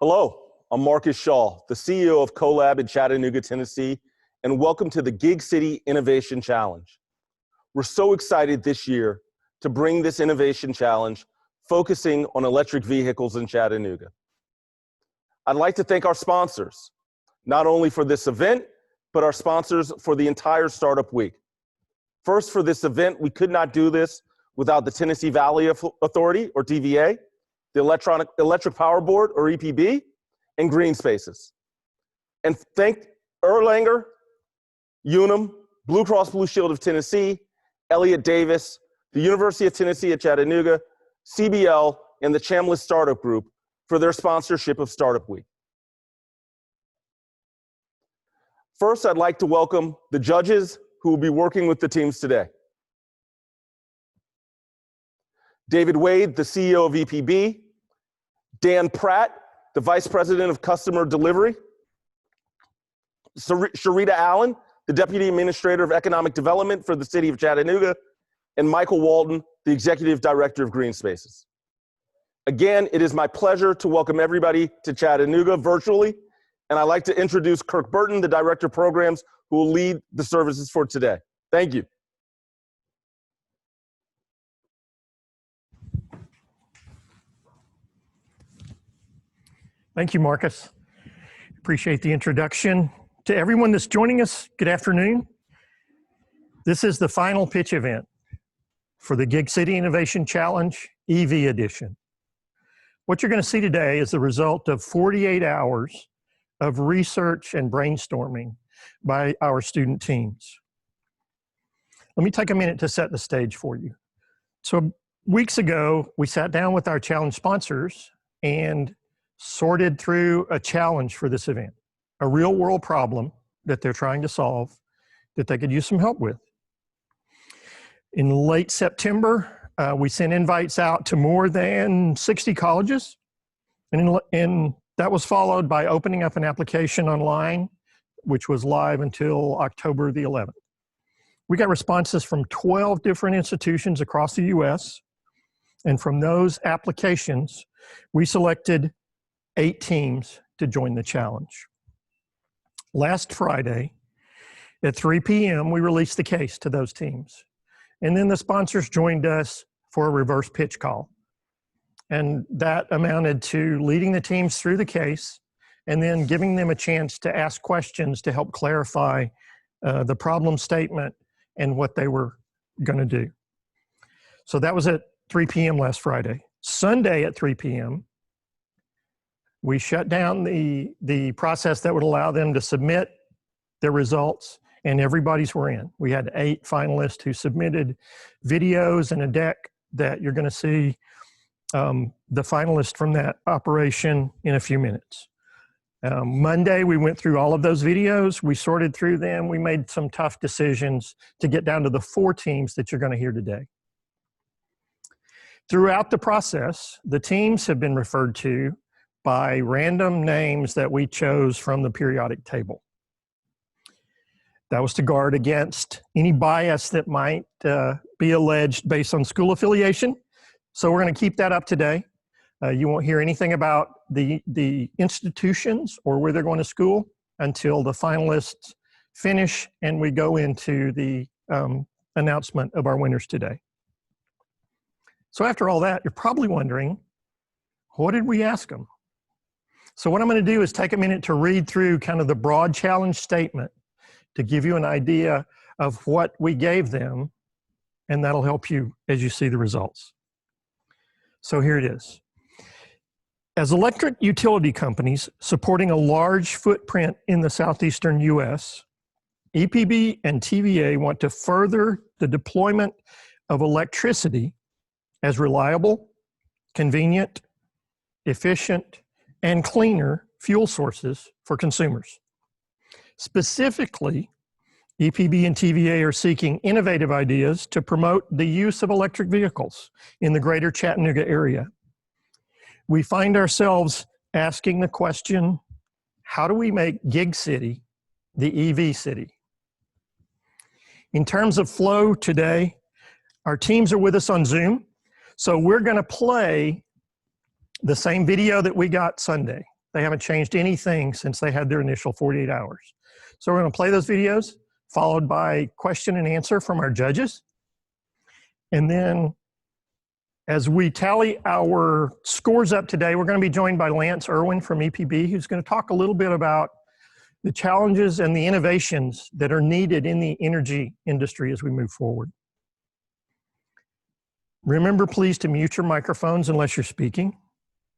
Hello, I'm Marcus Shaw, the CEO of CoLab in Chattanooga, Tennessee, and welcome to the Gig City Innovation Challenge. We're so excited this year to bring this innovation challenge focusing on electric vehicles in Chattanooga. I'd like to thank our sponsors, not only for this event, but our sponsors for the entire Startup Week. First, for this event, we could not do this without the Tennessee Valley Authority, or TVA, the Electric Power Board, or EPB, and Green Spaces. And thank Erlanger, Unum, Blue Cross Blue Shield of Tennessee, Elliott Davis, the University of Tennessee at Chattanooga, CBL, and the Chambliss Startup Group for their sponsorship of Startup Week. First, I'd like to welcome the judges who will be working with the teams today. David Wade, the CEO of EPB, Dan Pratt, the Vice President of Customer Delivery, Sharita Allen, the Deputy Administrator of Economic Development for the City of Chattanooga, and Michael Walton, the Executive Director of Green Spaces. Again, it is my pleasure to welcome everybody to Chattanooga virtually, and I'd like to introduce Kirk Burton, the Director of Programs, who will lead the services for today. Thank you. Thank you, Marcus. Appreciate the introduction. To everyone that's joining us, good afternoon. This is the final pitch event for the Gig City Innovation Challenge EV edition. What you're going to see today is the result of 48 hours of research and brainstorming by our student teams. Let me take a minute to set the stage for you. So weeks ago, we sat down with our challenge sponsors and sorted through a challenge for this event, a real world problem that they're trying to solve that they could use some help with. In late September, we sent invites out to more than 60 colleges, and that was followed by opening up an application online, which was live until October the 11th. We got responses from 12 different institutions across the US, and from those applications, we selected 8 teams to join the challenge. Last Friday at 3 p.m., we released the case to those teams. And then the sponsors joined us for a reverse pitch call. And that amounted to leading the teams through the case and then giving them a chance to ask questions to help clarify the problem statement and what they were going to do. So that was at 3 p.m. last Friday. Sunday at 3 p.m., we shut down the process that would allow them to submit their results, and everybody's were in. We had 8 finalists who submitted videos and a deck that you're going to see the finalists from that operation in a few minutes. Monday, we went through all of those videos. We sorted through them. We made some tough decisions to get down to the 4 teams that you're going to hear today. Throughout the process, the teams have been referred to by random names that we chose from the periodic table. That was to guard against any bias that might be alleged based on school affiliation. So we're going to keep that up today. You won't hear anything about the institutions or where they're going to school until the finalists finish and we go into the announcement of our winners today. So after all that, you're probably wondering, what did we ask them? So what I'm going to do is take a minute to read through kind of the broad challenge statement to give you an idea of what we gave them, and that'll help you as you see the results. So here it is. As electric utility companies supporting a large footprint in the southeastern US, EPB and TVA want to further the deployment of electricity as reliable, convenient, efficient, and cleaner fuel sources for consumers. Specifically, EPB and TVA are seeking innovative ideas to promote the use of electric vehicles in the greater Chattanooga area. We find ourselves asking the question, how do we make Gig City the EV city? In terms of flow today, our teams are with us on Zoom, so we're going to play the same video that we got Sunday. They haven't changed anything since they had their initial 48 hours. So we're going to play those videos, followed by question and answer from our judges. And then as we tally our scores up today, we're going to be joined by Lance Irwin from EPB, who's going to talk a little bit about the challenges and the innovations that are needed in the energy industry as we move forward. Remember, please, to mute your microphones unless you're speaking.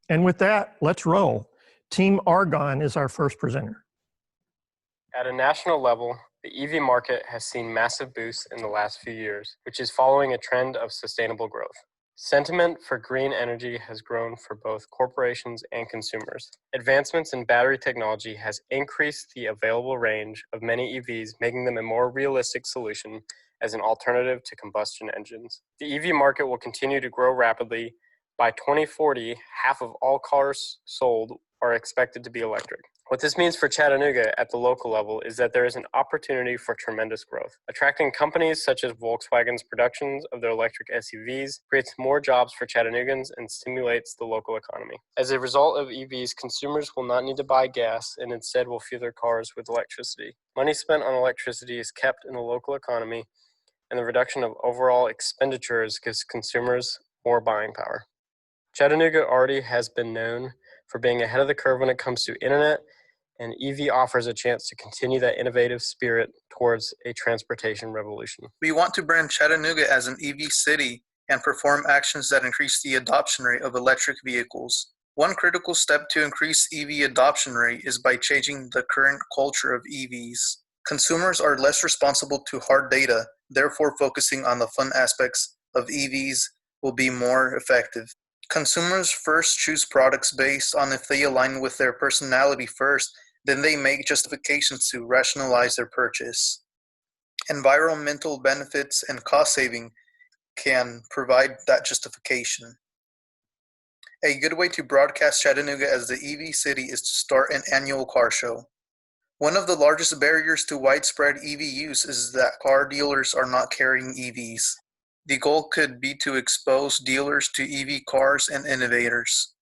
And with that, let's roll. Team Argonne is our first presenter. At a national level, the EV market has seen massive boosts in the last few years, which is following a trend of sustainable growth. Sentiment for green energy has grown for both corporations and consumers. Advancements in battery technology has increased the available range of many EVs, making them a more realistic solution as an alternative to combustion engines. The EV market will continue to grow rapidly. By 2040, half of all cars sold are expected to be electric. What this means for Chattanooga at the local level is that there is an opportunity for tremendous growth. Attracting companies such as Volkswagen's productions of their electric SUVs creates more jobs for Chattanoogans and stimulates the local economy. As a result of EVs, consumers will not need to buy gas and instead will fuel their cars with electricity. Money spent on electricity is kept in the local economy, and the reduction of overall expenditures gives consumers more buying power. Chattanooga already has been known for being ahead of the curve when it comes to internet, and EV offers a chance to continue that innovative spirit towards a transportation revolution. We want to brand Chattanooga as an EV city and perform actions that increase the adoption rate of electric vehicles. One critical step to increase EV adoption rate is by changing the current culture of EVs. Consumers are less responsible to hard data, therefore focusing on the fun aspects of EVs will be more effective. Consumers first choose products based on if they align with their personality first, then they make justifications to rationalize their purchase. Environmental benefits and cost saving can provide that justification. A good way to broadcast Chattanooga as the EV city is to start an annual car show. One of the largest barriers to widespread EV use is that car dealers are not carrying EVs. The goal could be to expose dealers to EV cars and innovators.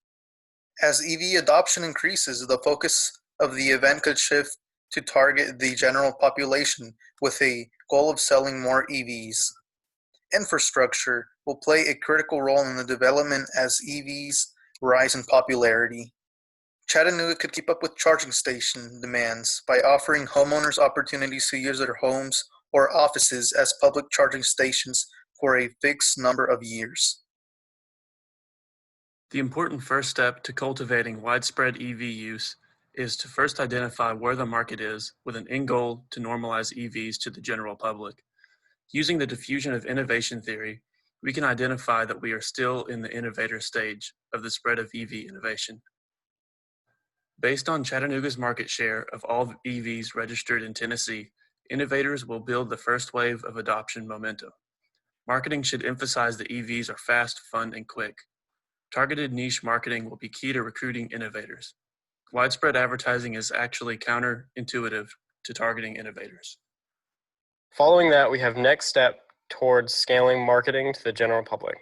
As EV adoption increases, the focus of the event could shift to target the general population with a goal of selling more EVs. Infrastructure will play a critical role in the development as EVs rise in popularity. Chattanooga could keep up with charging station demands by offering homeowners opportunities to use their homes or offices as public charging stations for a fixed number of years. The important first step to cultivating widespread EV use is to first identify where the market is with an end goal to normalize EVs to the general public. Using the diffusion of innovation theory, we can identify that we are still in the innovator stage of the spread of EV innovation. Based on Chattanooga's market share of all EVs registered in Tennessee, innovators will build the first wave of adoption momentum. Marketing should emphasize that EVs are fast, fun, and quick. Targeted niche marketing will be key to recruiting innovators. Widespread advertising is actually counterintuitive to targeting innovators. Following that, we have next step towards scaling marketing to the general public.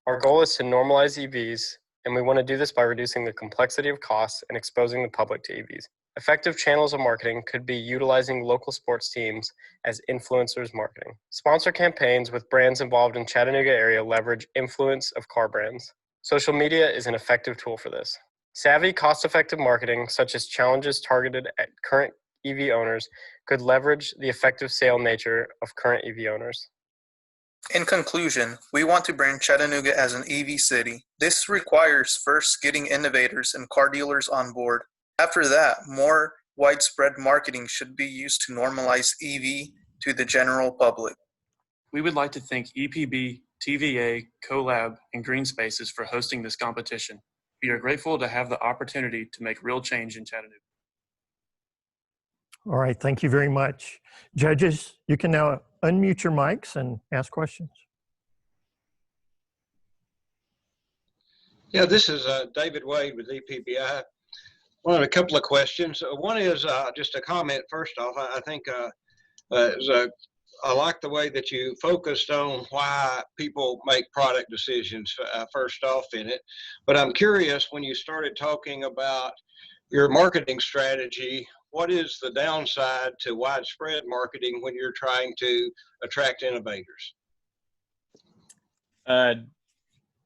Our goal is to normalize EVs, and we want to do this by reducing the complexity of costs and exposing the public to EVs. Effective channels of marketing could be utilizing local sports teams as influencers marketing. Sponsor campaigns with brands involved in Chattanooga area leverage influence of car brands. Social media is an effective tool for this. Savvy, cost-effective marketing, such as challenges targeted at current EV owners, could leverage the effective sale nature of current EV owners. In conclusion, we want to brand Chattanooga as an EV city. This requires first getting innovators and car dealers on board. After that, more widespread marketing should be used to normalize EV to the general public. We would like to thank EPB, TVA, CoLab, and Green Spaces for hosting this competition. We are grateful to have the opportunity to make real change in Chattanooga. All right, thank you very much. Judges, you can now unmute your mics and ask questions. Yeah, this is David Wade with EPBI. Well, a couple of questions. One is just a comment. First off, I think I like the way that you focused on why people make product decisions first off in it. But I'm curious, when you started talking about your marketing strategy, what is the downside to widespread marketing when you're trying to attract innovators?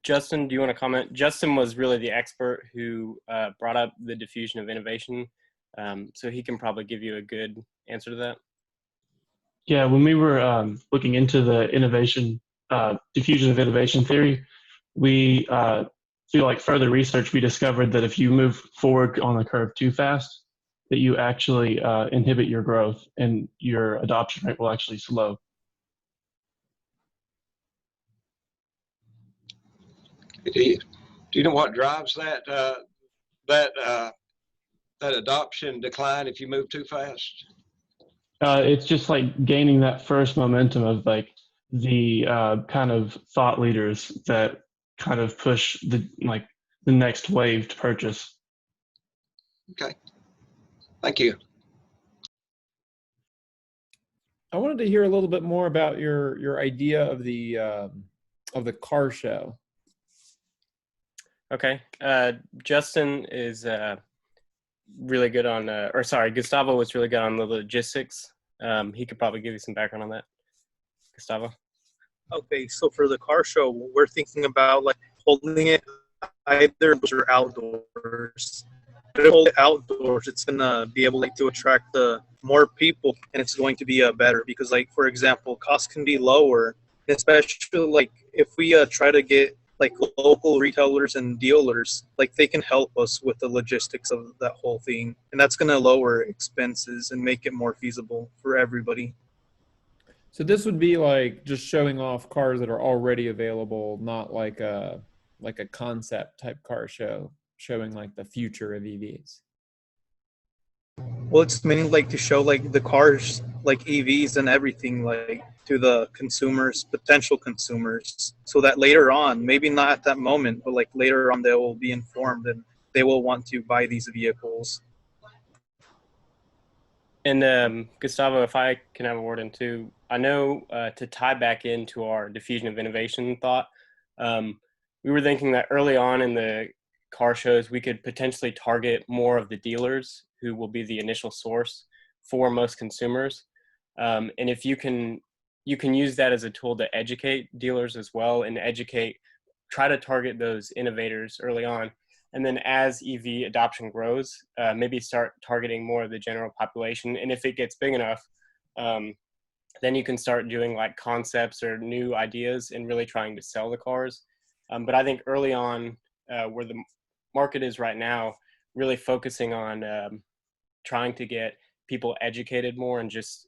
Justin, do you want to comment? Justin was really the expert who brought up the diffusion of innovation, so he can probably give you a good answer to that. Yeah, when we were looking into the diffusion of innovation theory, we through like further research, we discovered that if you move forward on the curve too fast, that you actually inhibit your growth and your adoption rate will actually slow. Do you know what drives that adoption decline if you move too fast? It's just like gaining that first momentum of like the kind of thought leaders that kind of push the next wave to purchase. Okay, thank you. I wanted to hear a little bit more about your idea of the car show. Okay, Justin is really good on, Gustavo was really good on the logistics. He could probably give you some background on that. Gustavo? Okay, so for the car show, we're thinking about like holding it either or outdoors. If we hold it outdoors, it's gonna be able to attract more people, and it's going to be better because, like, for example, costs can be lower, especially like if we try to get like local retailers and dealers, like they can help us with the logistics of that whole thing, and that's gonna lower expenses and make it more feasible for everybody. So this would be like just showing off cars that are already available, not like a concept type car show showing like the future of EVs. Well, it's mainly like to show like the cars, like EVs and everything, like to the consumers, potential consumers, so that later on, maybe not at that moment, but like later on, they will be informed and they will want to buy these vehicles. And Gustavo, if I can have a word in too, I know to tie back into our diffusion of innovation thought, we were thinking that early on in the car shows, we could potentially target more of the dealers who will be the initial source for most consumers. And if you can use that as a tool to educate dealers as well and try to target those innovators early on. And then as EV adoption grows, maybe start targeting more of the general population. And if it gets big enough, then you can start doing like concepts or new ideas and really trying to sell the cars. But I think early on, where the market is right now, really focusing on trying to get people educated more and just,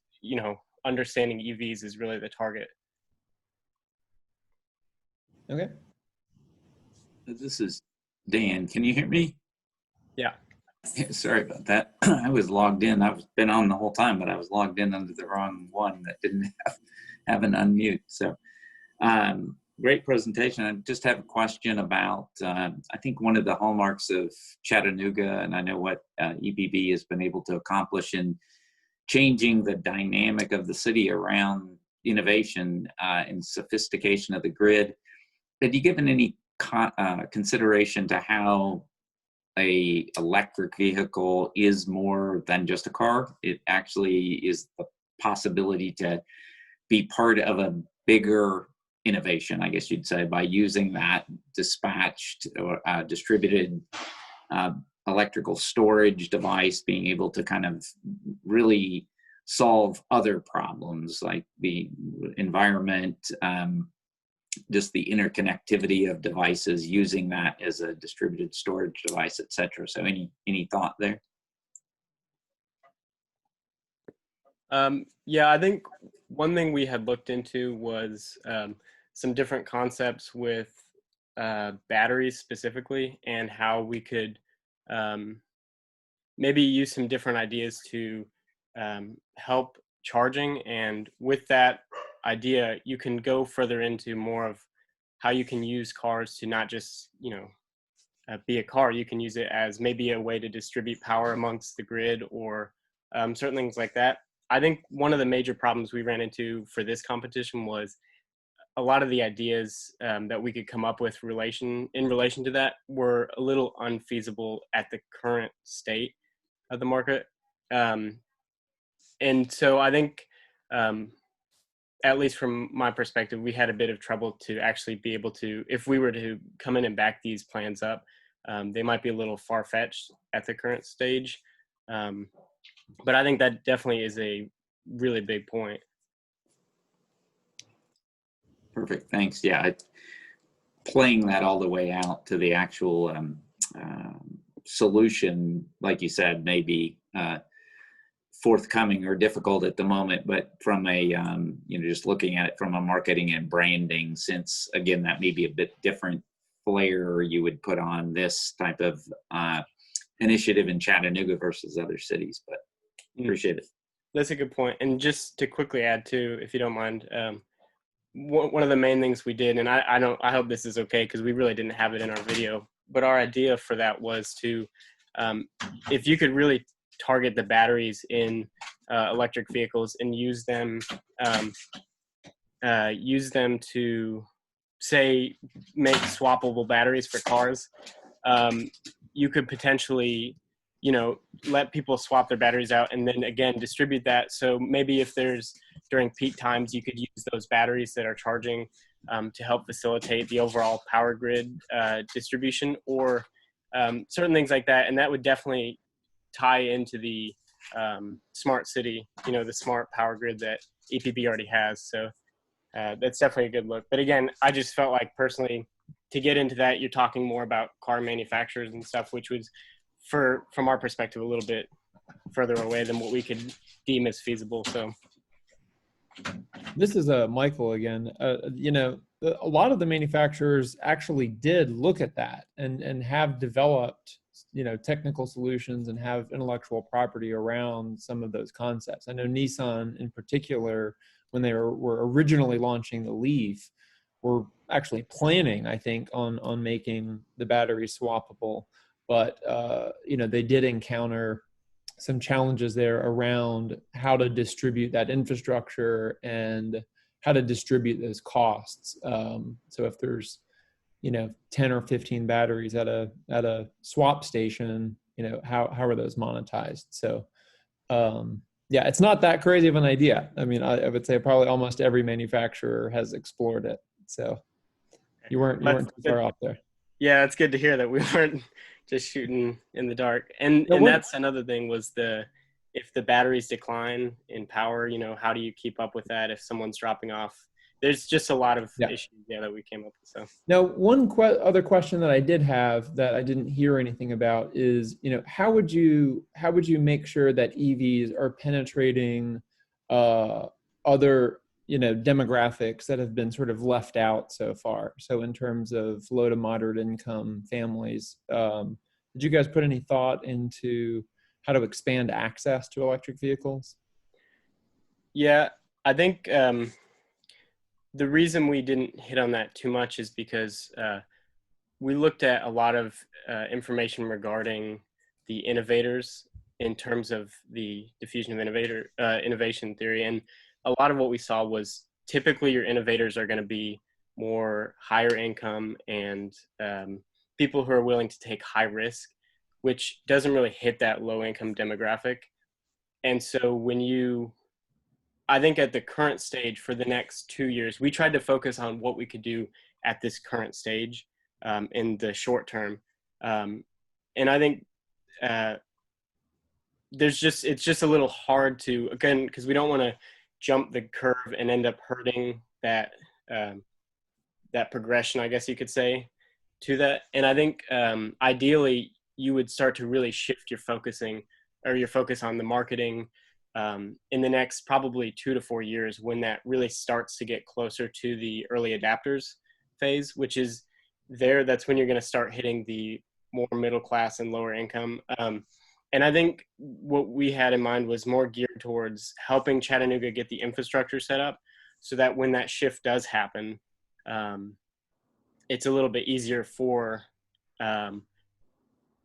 understanding EVs is really the target. Okay. This is Dan. Can you hear me? Yeah. Sorry about that. I was logged in. I've been on the whole time, but I was logged in under the wrong one that didn't have an unmute. So great presentation. I just have a question about, I think one of the hallmarks of Chattanooga, and I know what EPB has been able to accomplish in changing the dynamic of the city around innovation and sophistication of the grid. Had you given any consideration to how a electric vehicle is more than just a car? It actually is the possibility to be part of a bigger innovation, I guess you'd say, by using that dispatched or distributed electrical storage device, being able to kind of really solve other problems like the environment, just the interconnectivity of devices, using that as a distributed storage device, et cetera. So any thought there? Yeah, I think one thing we had looked into was some different concepts with batteries specifically, and how we could maybe use some different ideas to help charging. And with that idea, you can go further into more of how you can use cars to not just, be a car. You can use it as maybe a way to distribute power amongst the grid, or certain things like that. I think one of the major problems we ran into for this competition was a lot of the ideas that we could come up with in relation to that were a little unfeasible at the current state of the market. And so I think, at least from my perspective, we had a bit of trouble to actually be able to, if we were to come in and back these plans up, they might be a little far-fetched at the current stage. But I think that definitely is a really big point. Perfect. Thanks. Yeah. Playing that all the way out to the actual solution, like you said, may be forthcoming or difficult at the moment, but from a, just looking at it from a marketing and branding, since again, that may be a bit different flair you would put on this type of initiative in Chattanooga versus other cities, but appreciate it. That's a good point. And just to quickly add too, if you don't mind, one of the main things we did, and I hope this is okay because we really didn't have it in our video, but our idea for that was to, if you could really target the batteries in electric vehicles and use them to, say, make swappable batteries for cars, you could potentially, let people swap their batteries out and then again distribute that. So maybe if there's during peak times, you could use those batteries that are charging to help facilitate the overall power grid distribution, or certain things like that. And that would definitely tie into the smart city, the smart power grid that EPB already has. So that's definitely a good look. But again, I just felt like personally, to get into that, you're talking more about car manufacturers and stuff, which was, from our perspective, a little bit further away than what we could deem as feasible. So this is Michael again. A lot of the manufacturers actually did look at that and have developed, technical solutions and have intellectual property around some of those concepts. I know Nissan in particular, when they were originally launching the Leaf, were actually planning, I think, on making the battery swappable. But, they did encounter some challenges there around how to distribute that infrastructure and how to distribute those costs. So if there's, 10 or 15 batteries at a swap station, how are those monetized? So, yeah, it's not that crazy of an idea. I mean, I would say probably almost every manufacturer has explored it. So you weren't too far off there. Yeah, it's good to hear that we weren't just shooting in the dark. And that's another thing was if the batteries decline in power, how do you keep up with that if someone's dropping off? There's just a lot of issues that we came up with. So now, one other question that I did have that I didn't hear anything about is, how would you make sure that EVs are penetrating other demographics that have been sort of left out so far? So in terms of low to moderate income families, did you guys put any thought into how to expand access to electric vehicles? Yeah, I think the reason we didn't hit on that too much is because we looked at a lot of information regarding the innovators in terms of the diffusion of innovation theory. And a lot of what we saw was typically your innovators are going to be more higher income and people who are willing to take high risk, which doesn't really hit that low income demographic. And so I think at the current stage for the next 2 years, we tried to focus on what we could do at this current stage in the short term. And I think it's just a little hard to, again, because we don't want to jump the curve and end up hurting that progression, I guess you could say, to that. And I think ideally you would start to really shift your focus on the marketing in the next probably 2 to 4 years, when that really starts to get closer to the early adapters phase, which is that's when you're going to start hitting the more middle class and lower income. And I think what we had in mind was more geared towards helping Chattanooga get the infrastructure set up so that when that shift does happen, it's a little bit easier for,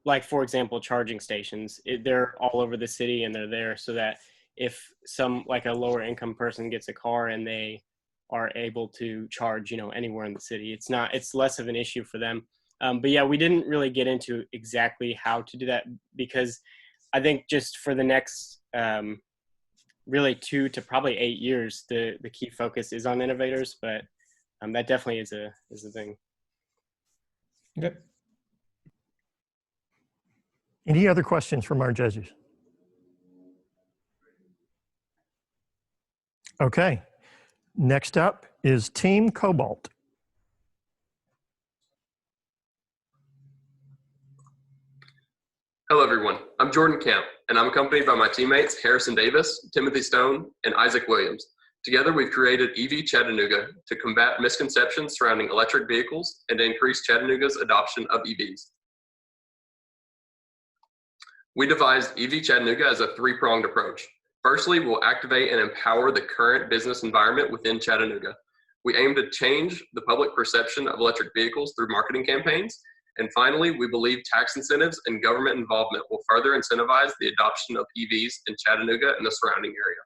like, for example, charging stations. They're all over the city and they're there so that if a lower income person gets a car and they are able to charge, anywhere in the city. It's less of an issue for them. But yeah, we didn't really get into exactly how to do that, because I think just for the next really 2 to probably 8 years, the key focus is on innovators, but that definitely is a thing. Okay. Any other questions from our judges? Okay. Next up is Team Cobalt. Hello, everyone. I'm Jordan Kemp, and I'm accompanied by my teammates Harrison Davis, Timothy Stone, and Isaac Williams. Together, we've created EV Chattanooga to combat misconceptions surrounding electric vehicles and to increase Chattanooga's adoption of EVs. We devised EV Chattanooga as a three-pronged approach. Firstly, we'll activate and empower the current business environment within Chattanooga. We aim to change the public perception of electric vehicles through marketing campaigns. And finally, we believe tax incentives and government involvement will further incentivize the adoption of EVs in Chattanooga and the surrounding area.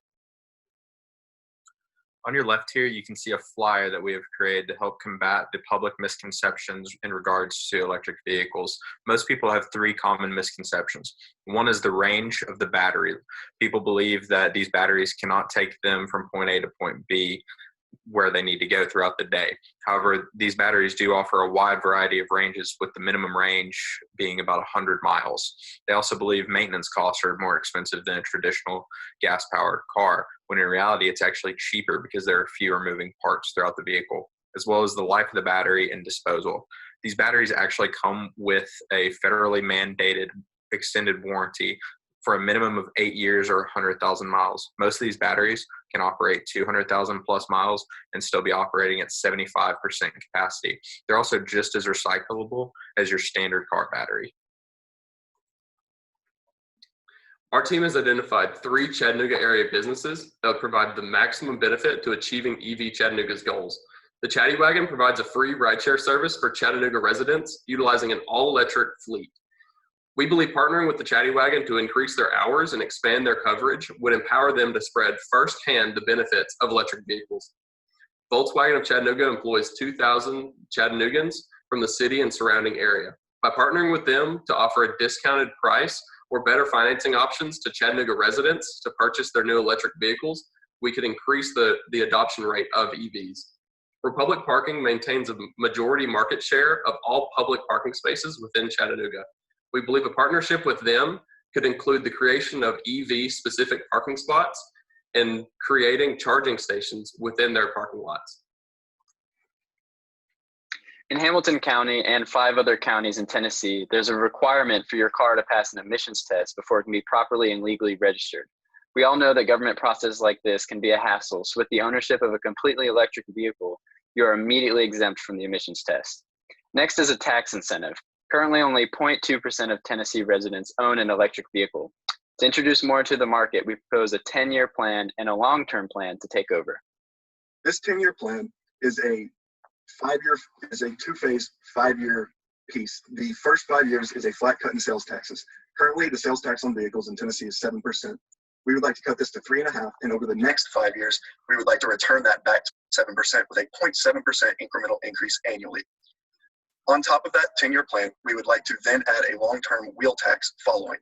On your left here, you can see a flyer that we have created to help combat the public misconceptions in regards to electric vehicles. Most people have three common misconceptions. One is the range of the battery. People believe that these batteries cannot take them from point A to point B, where they need to go throughout the day. However, these batteries do offer a wide variety of ranges, with the minimum range being about 100 miles. They also believe maintenance costs are more expensive than a traditional gas-powered car, when in reality it's actually cheaper because there are fewer moving parts throughout the vehicle, as well as the life of the battery and disposal. These batteries actually come with a federally mandated extended warranty for a minimum of 8 years or 100,000 miles. Most of these batteries can operate 200,000 plus miles and still be operating at 75% capacity. They're also just as recyclable as your standard car battery. Our team has identified 3 Chattanooga area businesses that will provide the maximum benefit to achieving EV Chattanooga's goals. The Chatty Wagon provides a free rideshare service for Chattanooga residents utilizing an all-electric fleet. We believe partnering with the Chatty Wagon to increase their hours and expand their coverage would empower them to spread firsthand the benefits of electric vehicles. Volkswagen of Chattanooga employs 2,000 Chattanoogans from the city and surrounding area. By partnering with them to offer a discounted price or better financing options to Chattanooga residents to purchase their new electric vehicles, we could increase the adoption rate of EVs. Republic Parking maintains a majority market share of all public parking spaces within Chattanooga. We believe a partnership with them could include the creation of EV-specific parking spots and creating charging stations within their parking lots. In Hamilton County and 5 other counties in Tennessee, there's a requirement for your car to pass an emissions test before it can be properly and legally registered. We all know that government processes like this can be a hassle, so with the ownership of a completely electric vehicle, you are immediately exempt from the emissions test. Next is a tax incentive. Currently, only 0.2% of Tennessee residents own an electric vehicle. To introduce more to the market, we propose a 10-year plan and a long-term plan to take over. This 10-year plan is a two-phase 5-year piece. The first 5 years is a flat cut in sales taxes. Currently, the sales tax on vehicles in Tennessee is 7%. We would like to cut this to 3.5%, and over the next 5 years, we would like to return that back to 7% with a 0.7% incremental increase annually. On top of that 10-year plan, we would like to then add a long-term wheel tax following.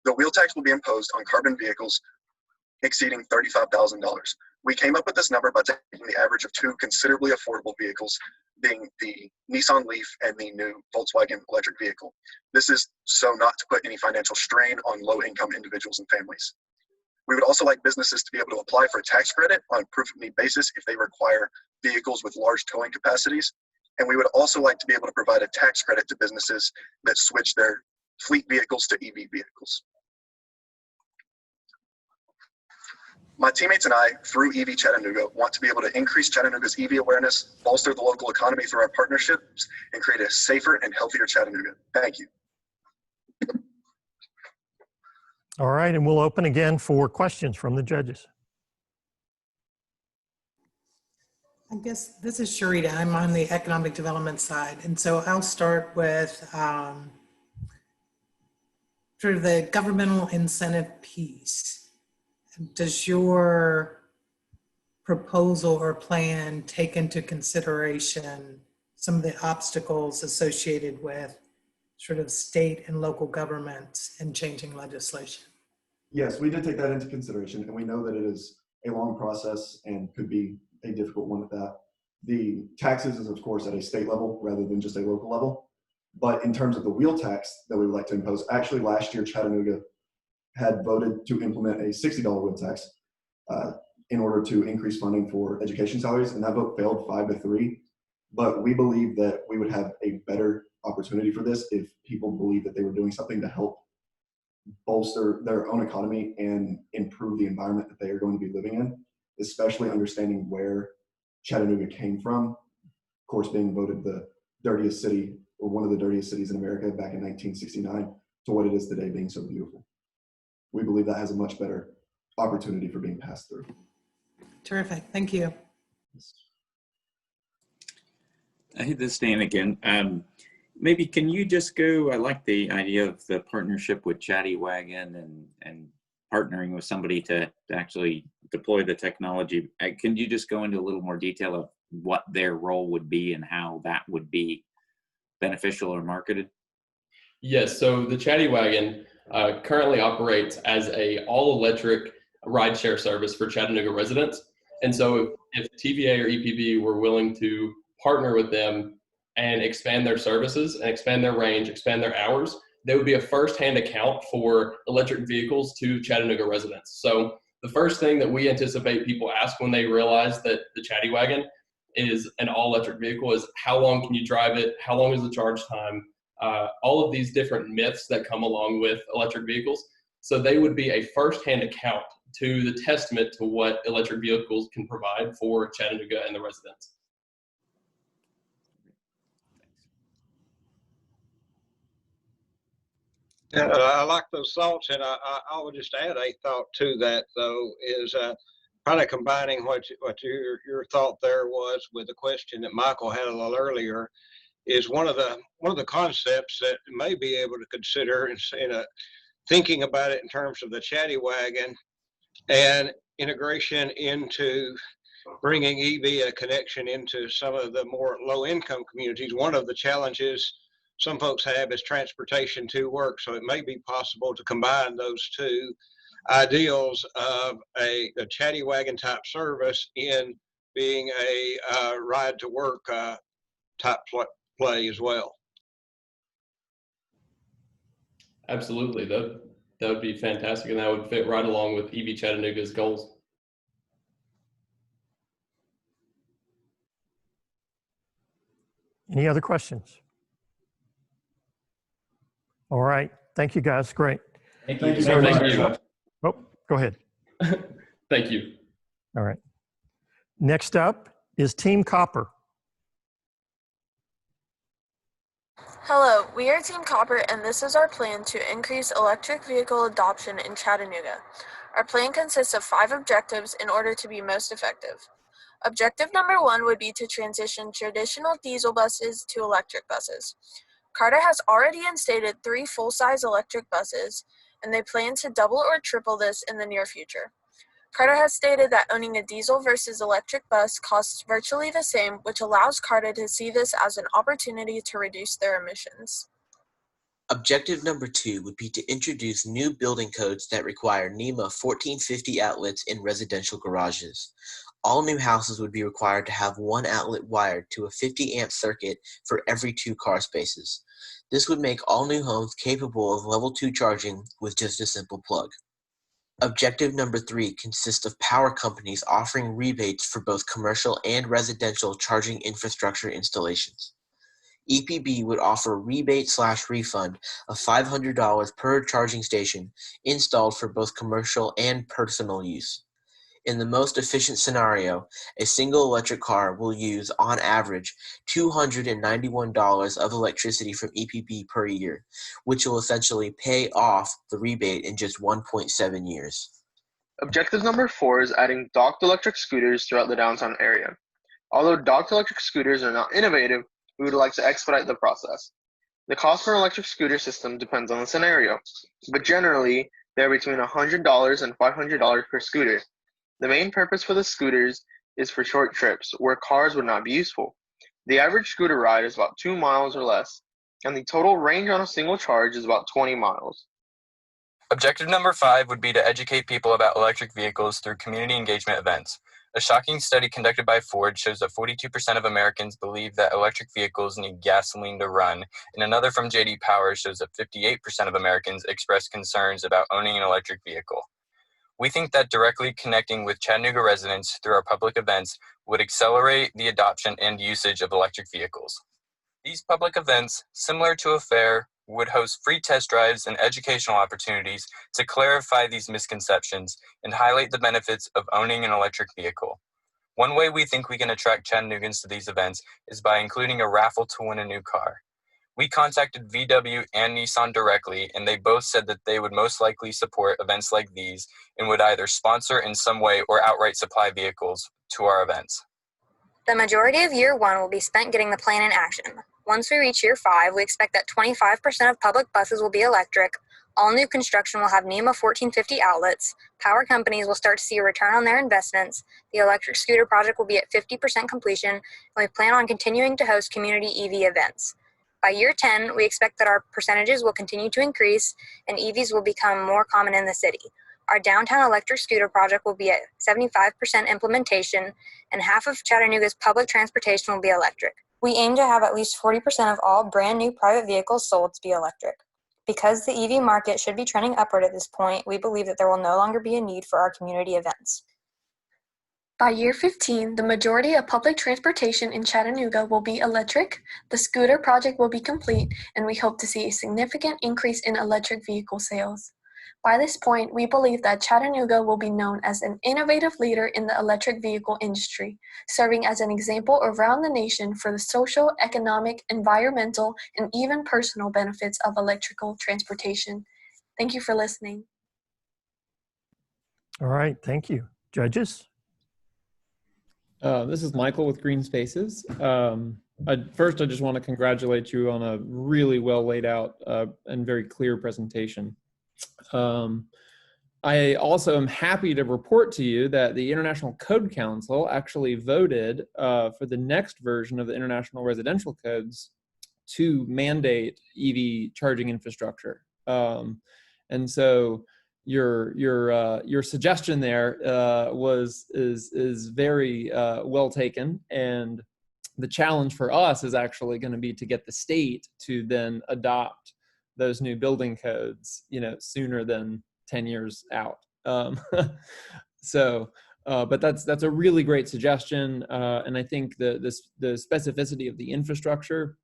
The wheel tax will be imposed on carbon vehicles exceeding $35,000. We came up with this number by taking the average of 2 considerably affordable vehicles, being the Nissan Leaf and the new Volkswagen electric vehicle. This is so not to put any financial strain on low-income individuals and families. We would also like businesses to be able to apply for a tax credit on a proof-of-need basis if they require vehicles with large towing capacities. And we would also like to be able to provide a tax credit to businesses that switch their fleet vehicles to EV vehicles. My teammates and I, through EV Chattanooga, want to be able to increase Chattanooga's EV awareness, bolster the local economy through our partnerships, and create a safer and healthier Chattanooga. Thank you. All right, and we'll open again for questions from the judges. I guess this is Sharita. I'm on the economic development side. And so I'll start with sort of the governmental incentive piece. Does your proposal or plan take into consideration some of the obstacles associated with sort of state and local governments and changing legislation? Yes, we did take that into consideration, and we know that it is a long process and could be a difficult one at that. The taxes is, of course, at a state level rather than just a local level. But in terms of the wheel tax that we would like to impose, actually last year Chattanooga had voted to implement a $60 wheel tax in order to increase funding for education salaries, and that vote failed 5-3. But we believe that we would have a better opportunity for this if people believe that they were doing something to help bolster their own economy and improve the environment that they are going to be living in, especially understanding where Chattanooga came from. Of course, being voted the dirtiest city, or one of the dirtiest cities in America back in 1969, to what it is today being so beautiful. We believe that has a much better opportunity for being passed through. Terrific, thank you. Hey, this is Dan again. Maybe can you just go, I like the idea of the partnership with Chatty Wagon and partnering with somebody to actually deploy the technology. Can you just go into a little more detail of what their role would be and how that would be beneficial or marketed? Yes, so the Chatty Wagon currently operates as a all-electric rideshare service for Chattanooga residents. And so if TVA or EPB were willing to partner with them and expand their services and expand their range, expand their hours, they would be a first-hand account for electric vehicles to Chattanooga residents. So the first thing that we anticipate people ask when they realize that the Chatty Wagon is an all-electric vehicle is, how long can you drive it? How long is the charge time? All of these different myths that come along with electric vehicles. So they would be a first-hand account to the testament to what electric vehicles can provide for Chattanooga and the residents. Yeah, I like those thoughts, and I would just add a thought to that, though, is kind of combining what your thought there was with the question that Michael had a little earlier. Is one of the concepts that may be able to consider in thinking about it in terms of the Chatty Wagon and integration into bringing EV a connection into some of the more low-income communities. One of the challenges some folks have is transportation to work, so it may be possible to combine those two ideals of a Chatty Wagon type service in being a ride to work type play as well. Absolutely, that would be fantastic, and that would fit right along with EV Chattanooga's goals. Any other questions? All right. Thank you, guys. Great. Thank you very much. Oh, go ahead. Thank you. All right. Next up is Team Copper. Hello, we are Team Copper, and this is our plan to increase electric vehicle adoption in Chattanooga. Our plan consists of 5 objectives in order to be most effective. Objective number 1 would be to transition traditional diesel buses to electric buses. Carter has already instated 3 full-size electric buses, and they plan to double or triple this in the near future. Carter has stated that owning a diesel versus electric bus costs virtually the same, which allows Carter to see this as an opportunity to reduce their emissions. Objective number 2 would be to introduce new building codes that require NEMA 1450 outlets in residential garages. All new houses would be required to have 1 outlet wired to a 50 amp circuit for every 2 car spaces. This would make all new homes capable of level 2 charging with just a simple plug. Objective number 3 consists of power companies offering rebates for both commercial and residential charging infrastructure installations. EPB would offer a rebate/refund of $500 per charging station installed for both commercial and personal use. In the most efficient scenario, a single electric car will use, on average, $291 of electricity from EPB per year, which will essentially pay off the rebate in just 1.7 years. Objective number 4 is adding docked electric scooters throughout the downtown area. Although docked electric scooters are not innovative, we would like to expedite the process. The cost for an electric scooter system depends on the scenario, but generally, they are between $100 and $500 per scooter. The main purpose for the scooters is for short trips where cars would not be useful. The average scooter ride is about 2 miles or less, and the total range on a single charge is about 20 miles. Objective number 5 would be to educate people about electric vehicles through community engagement events. A shocking study conducted by Ford shows that 42% of Americans believe that electric vehicles need gasoline to run, and another from J.D. Power shows that 58% of Americans express concerns about owning an electric vehicle. We think that directly connecting with Chattanooga residents through our public events would accelerate the adoption and usage of electric vehicles. These public events, similar to a fair, would host free test drives and educational opportunities to clarify these misconceptions and highlight the benefits of owning an electric vehicle. One way we think we can attract Chattanoogans to these events is by including a raffle to win a new car. We contacted VW and Nissan directly, and they both said that they would most likely support events like these and would either sponsor in some way or outright supply vehicles to our events. The majority of year 1 will be spent getting the plan in action. Once we reach year 5, we expect that 25% of public buses will be electric, all new construction will have NEMA 1450 outlets, power companies will start to see a return on their investments, the electric scooter project will be at 50% completion, and we plan on continuing to host community EV events. By year 10, we expect that our percentages will continue to increase and EVs will become more common in the city. Our downtown electric scooter project will be at 75% implementation, and half of Chattanooga's public transportation will be electric. We aim to have at least 40% of all brand new private vehicles sold to be electric. Because the EV market should be trending upward at this point, we believe that there will no longer be a need for our community events. By year 15, the majority of public transportation in Chattanooga will be electric, the scooter project will be complete, and we hope to see a significant increase in electric vehicle sales. By this point, we believe that Chattanooga will be known as an innovative leader in the electric vehicle industry, serving as an example around the nation for the social, economic, environmental, and even personal benefits of electrical transportation. Thank you for listening. All right, thank you. Judges? This is Michael with Green Spaces. First, I just want to congratulate you on a really well laid out and very clear presentation. I also am happy to report to you that the International Code Council actually voted for the next version of the International Residential Codes to mandate EV charging infrastructure. And so your suggestion there is very well taken, and the challenge for us is actually going to be to get the state to then adopt those new building codes, sooner than 10 years out. But that's a really great suggestion, and I think the specificity of the infrastructure,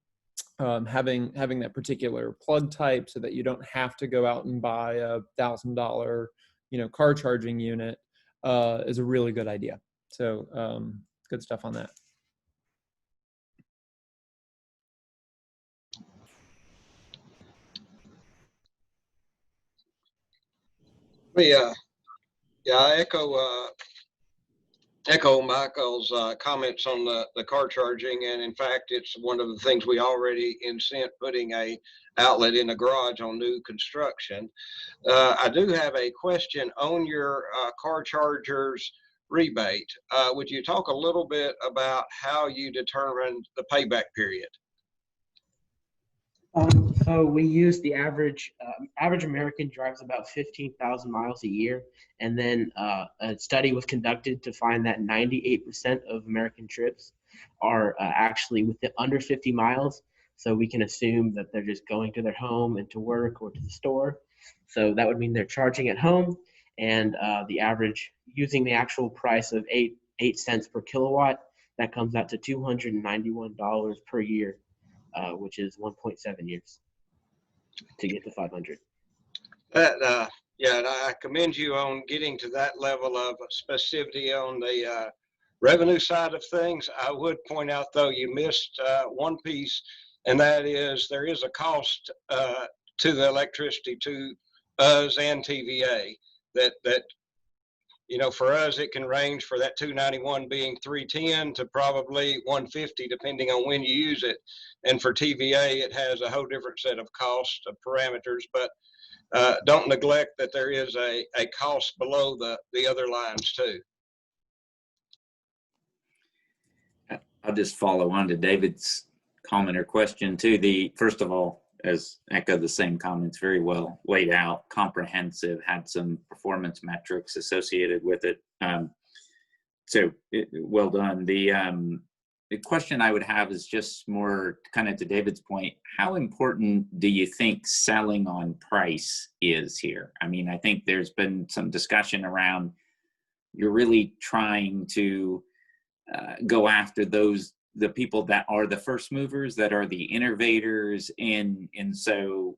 having that particular plug type so that you don't have to go out and buy a $1,000 car charging unit is a really good idea. So good stuff on that. I echo Michael's comments on the car charging, and in fact, it's one of the things we already incent putting a outlet in a garage on new construction. I do have a question on your car chargers rebate. Would you talk a little bit about how you determine the payback period? So we use the average American drives about 15,000 miles a year, and then a study was conducted to find that 98% of American trips are actually under 50 miles. So we can assume that they're just going to their home and to work or to the store. So that would mean they're charging at home, and the average, using the actual price of 8 cents per kilowatt, that comes out to $291 per year. Which is 1.7 years to get to 500. Yeah, and I commend you on getting to that level of specificity on the revenue side of things. I would point out, though, you missed one piece, and that is there is a cost to the electricity to us and TVA that for us, it can range for that 291 being 310 to probably 150, depending on when you use it. And for TVA, it has a whole different set of cost of parameters, but don't neglect that there is a cost below the other lines too. I'll just follow on to David's comment or question too. First of all, as echo the same comments, very well laid out, comprehensive, had some performance metrics associated with it. Well done. The question I would have is just more kind of to David's point, how important do you think selling on price is here? I mean, I think there's been some discussion around you're really trying to go after the people that are the first movers, that are the innovators, and so,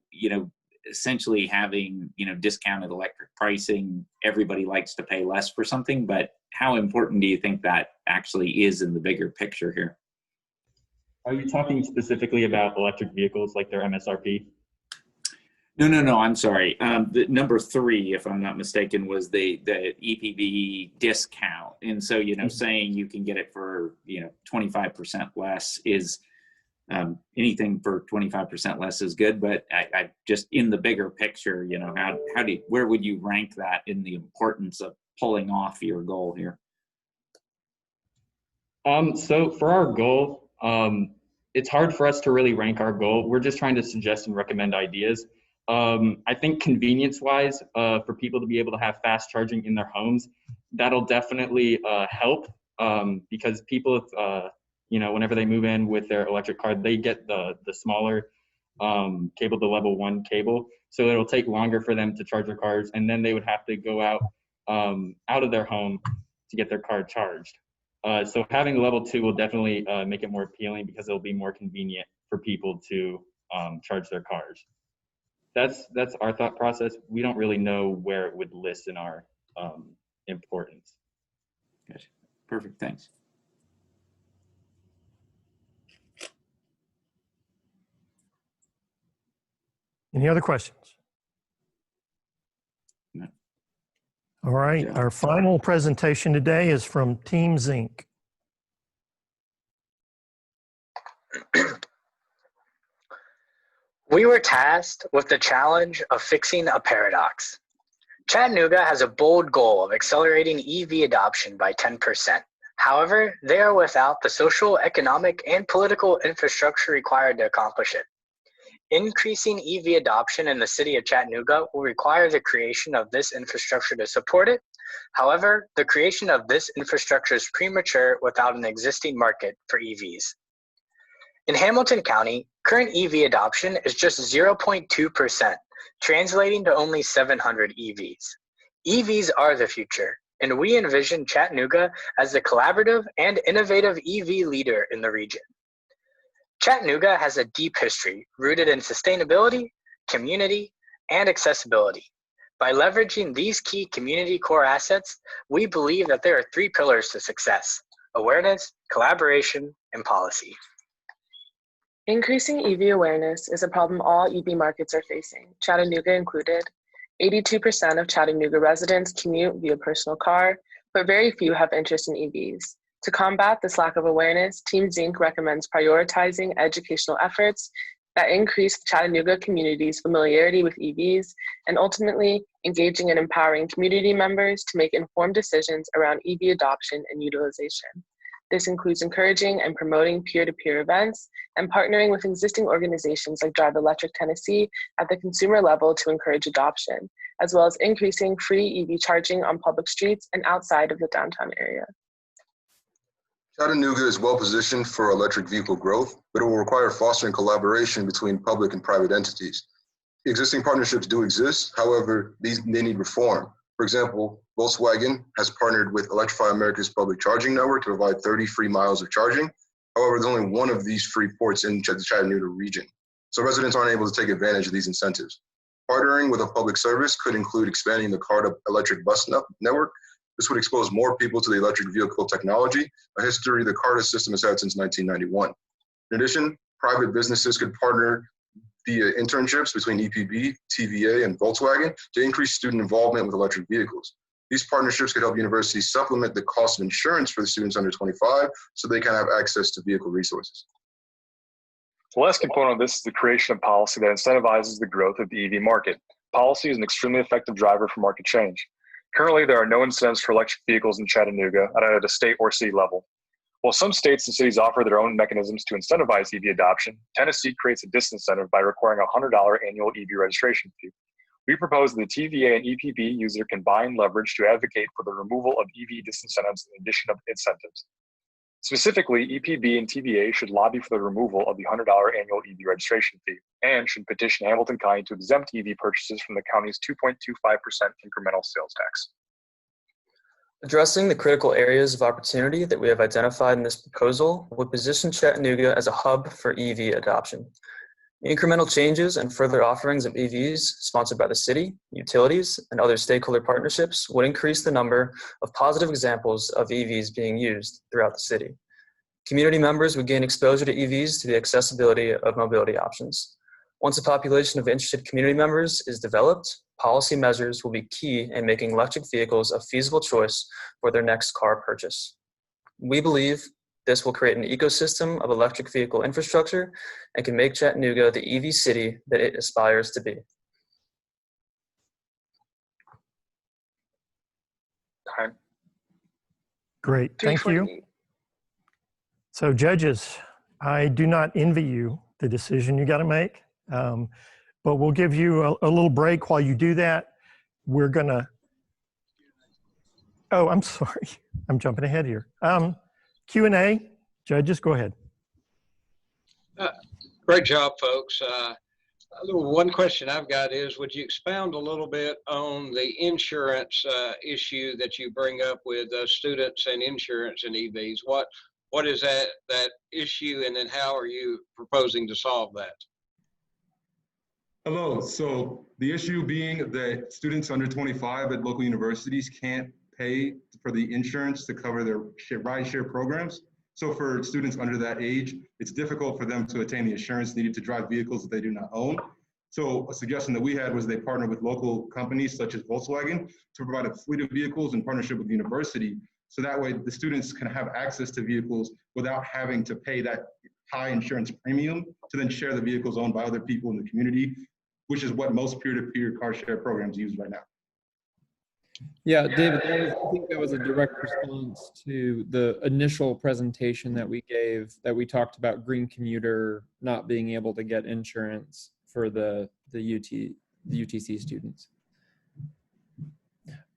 essentially having, discounted electric pricing, everybody likes to pay less for something, but how important do you think that actually is in the bigger picture here? Are you talking specifically about electric vehicles, like their MSRP? No, I'm sorry. The number 3, if I'm not mistaken, was the EPB discount. And so, saying you can get it for, 25% less is, anything for 25% less is good, but I just in the bigger picture, where would you rank that in the importance of pulling off your goal here? So for our goal, it's hard for us to really rank our goal. We're just trying to suggest and recommend ideas. I think convenience-wise, for people to be able to have fast charging in their homes, that'll definitely help, because people, whenever they move in with their electric car, they get the smaller cable, the level 1 cable. So it'll take longer for them to charge their cars, and then they would have to go out of their home to get their car charged. So having level 2 will definitely make it more appealing, because it'll be more convenient for people to charge their cars. That's our thought process. We don't really know where it would list in our importance. Gotcha. Perfect. Thanks. Any other questions? No. All right. Yeah. Our final presentation today is from Teams Inc. We were tasked with the challenge of fixing a paradox. Chattanooga has a bold goal of accelerating EV adoption by 10%. However, they are without the social, economic, and political infrastructure required to accomplish it. Increasing EV adoption in the city of Chattanooga will require the creation of this infrastructure to support it. However, the creation of this infrastructure is premature without an existing market for EVs. In Hamilton County, current EV adoption is just 0.2%, translating to only 700 EVs. EVs are the future, and we envision Chattanooga as the collaborative and innovative EV leader in the region. Chattanooga has a deep history rooted in sustainability, community, and accessibility. By leveraging these key community core assets, we believe that there are 3 pillars to success: awareness, collaboration, and policy. Increasing EV awareness is a problem all EV markets are facing, Chattanooga included. 82% of Chattanooga residents commute via personal car, but very few have interest in EVs. To combat this lack of awareness, Teams Inc. recommends prioritizing educational efforts that increase Chattanooga community's familiarity with EVs, and ultimately engaging and empowering community members to make informed decisions around EV adoption and utilization. This includes encouraging and promoting peer-to-peer events and partnering with existing organizations like Drive Electric Tennessee at the consumer level to encourage adoption, as well as increasing free EV charging on public streets and outside of the downtown area. Chattanooga is well positioned for electric vehicle growth, but it will require fostering collaboration between public and private entities. Existing partnerships do exist, however, they need reform. For example, Volkswagen has partnered with Electrify America's public charging network to provide 30 free miles of charging. However, there's only one of these free ports in the Chattanooga region, so residents aren't able to take advantage of these incentives. Partnering with a public service could include expanding the CARTA electric bus network. This would expose more people to the electric vehicle technology, a history the CARTA system has had since 1991. In addition, private businesses could partner via internships between EPB, TVA, and Volkswagen to increase student involvement with electric vehicles. These partnerships could help universities supplement the cost of insurance for the students under 25 so they can have access to vehicle resources. The last component of this is the creation of policy that incentivizes the growth of the EV market. Policy is an extremely effective driver for market change. Currently, there are no incentives for electric vehicles in Chattanooga at either the state or city level. While some states and cities offer their own mechanisms to incentivize EV adoption, Tennessee creates a disincentive by requiring a $100 annual EV registration fee. We propose that the TVA and EPB use their combined leverage to advocate for the removal of EV disincentives in addition of incentives. Specifically, EPB and TVA should lobby for the removal of the $100 annual EV registration fee and should petition Hamilton County to exempt EV purchases from the county's 2.25% incremental sales tax. Addressing the critical areas of opportunity that we have identified in this proposal would position Chattanooga as a hub for EV adoption. Incremental changes and further offerings of EVs sponsored by the city, utilities, and other stakeholder partnerships would increase the number of positive examples of EVs being used throughout the city. Community members would gain exposure to EVs to the accessibility of mobility options. Once a population of interested community members is developed, policy measures will be key in making electric vehicles a feasible choice for their next car purchase. We believe this will create an ecosystem of electric vehicle infrastructure and can make Chattanooga the EV city that it aspires to be. Time. Great, thank you. So judges, I do not envy you the decision you got to make, but we'll give you a little break while you do that. We're gonna, oh, I'm sorry, I'm jumping ahead here. Q&A, judges, go ahead. Great job, folks. One question I've got is, would you expound a little bit on the insurance issue that you bring up with students and insurance and EVs? What is that issue, and then how are you proposing to solve that? Hello. So the issue being that students under 25 at local universities can't pay for the insurance to cover their ride-share programs. So for students under that age, it's difficult for them to attain the insurance needed to drive vehicles that they do not own. So a suggestion that we had was they partner with local companies such as Volkswagen to provide a fleet of vehicles in partnership with the university. So that way the students can have access to vehicles without having to pay that high insurance premium to then share the vehicles owned by other people in the community, which is what most peer-to-peer car share programs use right now. Yeah, David, I think that was a direct response to the initial presentation that we gave, that we talked about green commuter not being able to get insurance for the UTC students.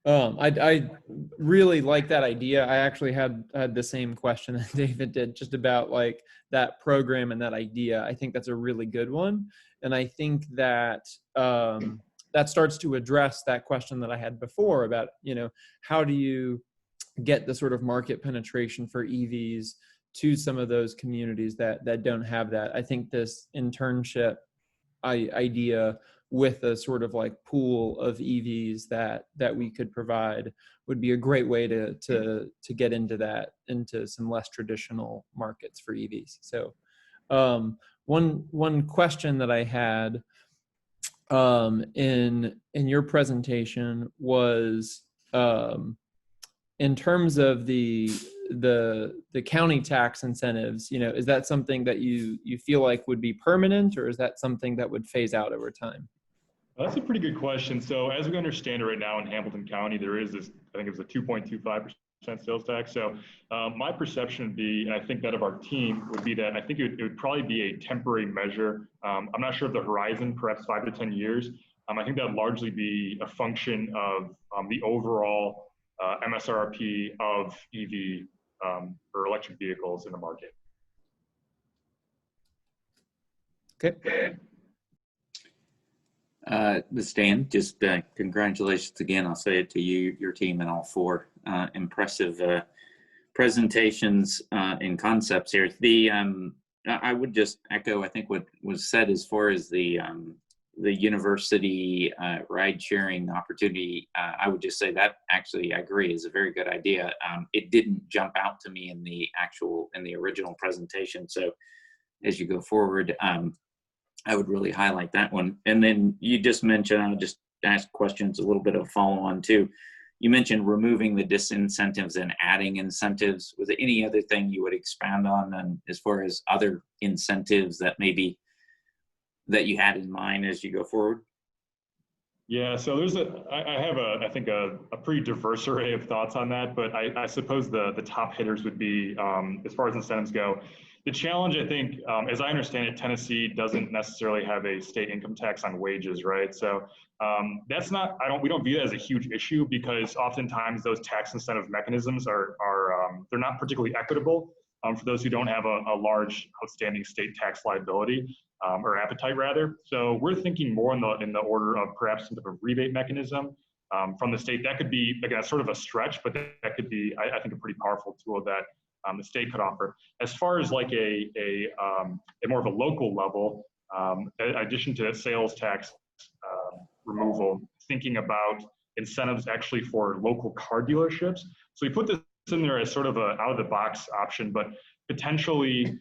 I really like that idea. I actually had the same question that David did, just about like that program and that idea. I think that's a really good one. And I think that that starts to address that question that I had before about, you know, how do you get the sort of market penetration for EVs to some of those communities that don't have that. I think this internship idea with a sort of like pool of EVs that we could provide would be a great way to get into some less traditional markets for EVs. So one question that I had in your presentation was in terms of the county tax incentives, you know, is that something that you feel like would be permanent, or is that something that would phase out over time? That's a pretty good question. So as we understand it right now in Hamilton County, there is this, I think it was a 2.25% sales tax. So my perception would be, and I think that of our team would be, that I think it would probably be a temporary measure. I'm not sure of the horizon, perhaps 5 to 10 years. I think that would largely be a function of the overall MSRP of EV or electric vehicles in the market. Okay. This is Dan. Just congratulations again. I'll say it to you, your team, and all four. Impressive presentations and concepts here. I would just echo, I think, what was said as far as the university ride-sharing opportunity. I would just say that actually, I agree, is a very good idea. It didn't jump out to me in the original presentation. So as you go forward, I would really highlight that one. And then you just mentioned, I'll just ask questions, a little bit of follow-on too. You mentioned removing the disincentives and adding incentives. Was there any other thing you would expand on as far as other incentives that maybe that you had in mind as you go forward? Yeah, so I have I think a pretty diverse array of thoughts on that, but I suppose the top hitters would be, as far as incentives go, the challenge, I think, as I understand it, Tennessee doesn't necessarily have a state income tax on wages, right? So that's not, we don't view that as a huge issue because oftentimes those tax incentive mechanisms they're not particularly equitable for those who don't have a large outstanding state tax liability. Or appetite rather. So we're thinking more in the order of perhaps some type of rebate mechanism from the state. That could be, again, sort of a stretch, but that could be, I think, a pretty powerful tool that the state could offer. As far as like a more of a local level, in addition to sales tax removal, thinking about incentives actually for local car dealerships. So we put this in there as sort of a out of the box option, but potentially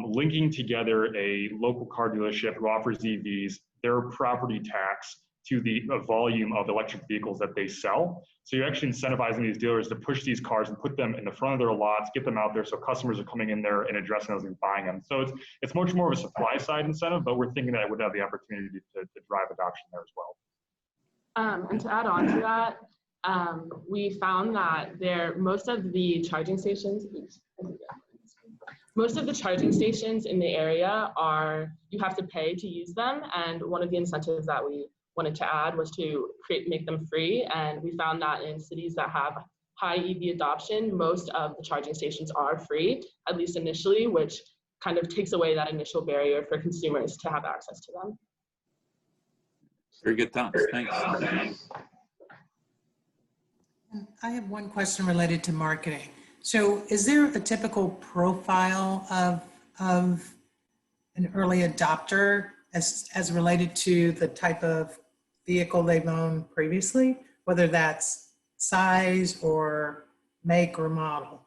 linking together a local car dealership who offers EVs, their property tax to the volume of electric vehicles that they sell. So you're actually incentivizing these dealers to push these cars and put them in the front of their lots, get them out there so customers are coming in there and addressing those and buying them. So it's much more of a supply side incentive, but we're thinking that it would have the opportunity to drive adoption there as well. And to add on to that, we found that most of the charging stations in the area you have to pay to use them. And one of the incentives that we wanted to add was to make them free. And we found that in cities that have high EV adoption, most of the charging stations are free, at least initially, which kind of takes away that initial barrier for consumers to have access to them. Very good thoughts. Thanks. I have one question related to marketing. So is there a typical profile of an early adopter as related to the type of vehicle they've owned previously, whether that's size or make or model?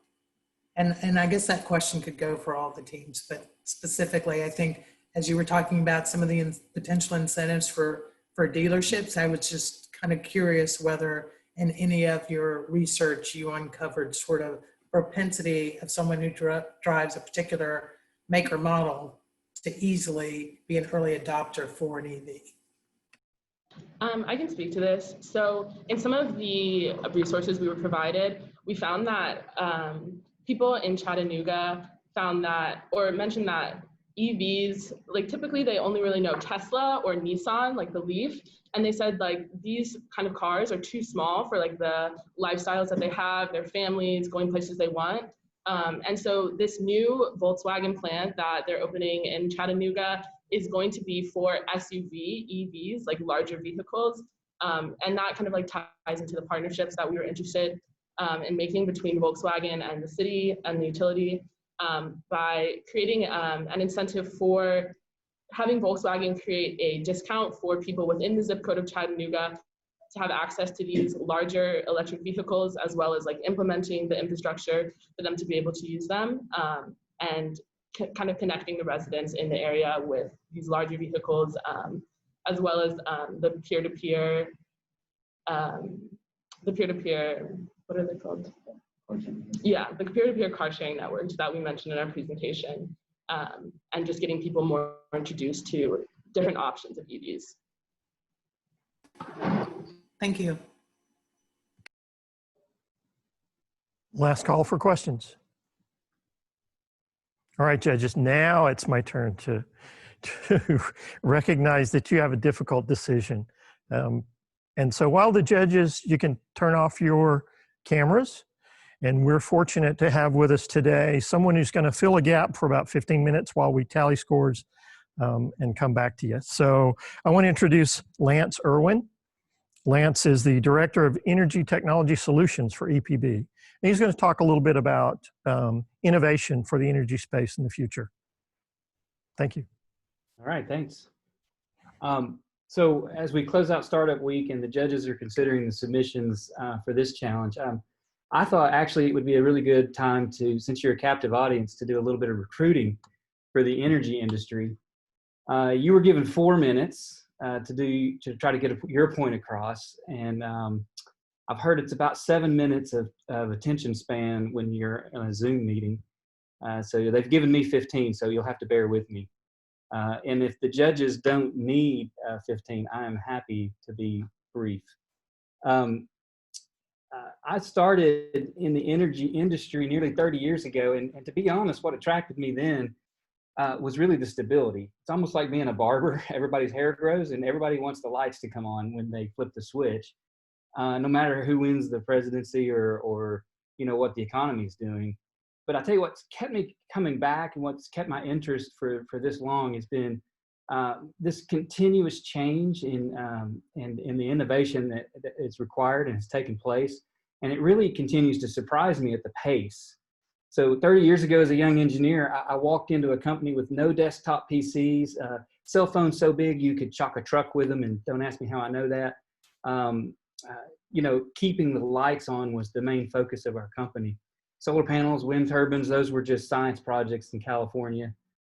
And I guess that question could go for all the teams, but specifically, I think as you were talking about some of the potential incentives for dealerships, I was just kind of curious whether in any of your research you uncovered sort of propensity of someone who drives a particular make or model to easily be an early adopter for an EV. I can speak to this. So in some of the resources we were provided, we found that people in Chattanooga mentioned that EVs, like typically they only really know Tesla or Nissan, like the Leaf. And they said like these kind of cars are too small for like the lifestyles that they have, their families, going places they want. And so this new Volkswagen plant that they're opening in Chattanooga is going to be for SUV EVs, like larger vehicles. And that kind of like ties into the partnerships that we were interested in making between Volkswagen and the city and the utility by creating an incentive for having Volkswagen create a discount for people within the zip code of Chattanooga to have access to these larger electric vehicles, as well as like implementing the infrastructure for them to be able to use them, and kind of connecting the residents in the area with these larger vehicles, as well as the peer-to-peer, what are they called? Yeah, the peer-to-peer car sharing networks that we mentioned in our presentation, and just getting people more introduced to different options of EVs. Thank you. Last call for questions. All right, judges, now it's my turn to recognize that you have a difficult decision. And so while the judges, you can turn off your cameras, and we're fortunate to have with us today someone who's going to fill a gap for about 15 minutes while we tally scores and come back to you. So I want to introduce Lance Irwin. Lance is the Director of Energy Technology Solutions for EPB. And he's going to talk a little bit about innovation for the energy space in the future. Thank you. All right, thanks. So as we close out Startup Week and the judges are considering the submissions for this challenge, I thought actually it would be a really good time to, since you're a captive audience, to do a little bit of recruiting for the energy industry. You were given 4 minutes to try to get your point across, and I've heard it's about 7 minutes of attention span when you're in a Zoom meeting. So they've given me 15, so you'll have to bear with me. And if the judges don't need 15, I am happy to be brief. I started in the energy industry nearly 30 years ago, and to be honest, what attracted me then was really the stability. It's almost like being a barber. Everybody's hair grows, and everybody wants the lights to come on when they flip the switch, no matter who wins the presidency or what the economy is doing. But I tell you what's kept me coming back, and what's kept my interest for this long has been this continuous change in the innovation that is required and has taken place. And it really continues to surprise me at the pace. So 30 years ago, as a young engineer, I walked into a company with no desktop PCs, cell phones so big you could chalk a truck with them, and don't ask me how I know that. Keeping the lights on was the main focus of our company. Solar panels, wind turbines, those were just science projects in California.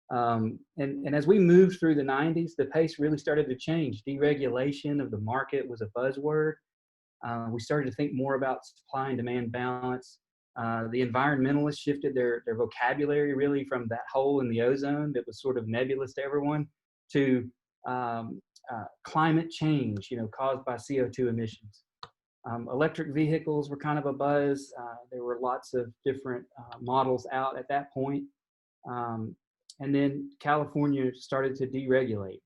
And as we moved through the 90s, the pace really started to change. Deregulation of the market was a buzzword. We started to think more about supply and demand balance. The environmentalists shifted their vocabulary really from that hole in the ozone that was sort of nebulous to everyone to climate change, caused by CO2 emissions. Electric vehicles were kind of a buzz. There were lots of different models out at that point. And then California started to deregulate.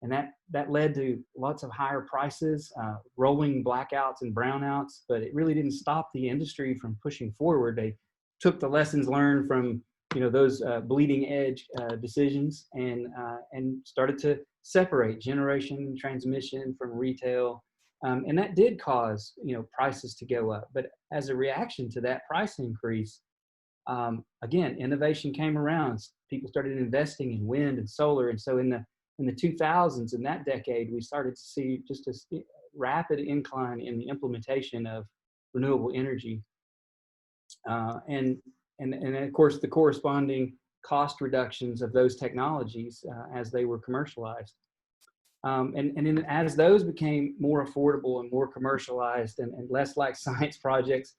And that led to lots of higher prices, rolling blackouts and brownouts, but it really didn't stop the industry from pushing forward. They took the lessons learned from those bleeding edge decisions and started to separate generation transmission from retail. And that did cause prices to go up. But as a reaction to that price increase, again, innovation came around. People started investing in wind and solar. And so in the 2000s, in that decade, we started to see just a rapid incline in the implementation of renewable energy. And of course, the corresponding cost reductions of those technologies as they were commercialized. As those became more affordable and more commercialized and less like science projects,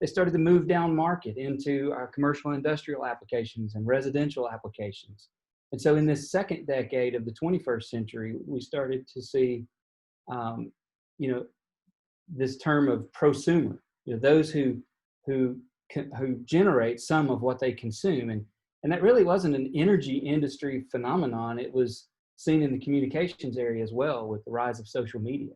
they started to move down market into our commercial and industrial applications and residential applications. And so in this second decade of the 21st century, we started to see, this term of prosumer, those who generate some of what they consume. And that really wasn't an energy industry phenomenon. It was seen in the communications area as well with the rise of social media.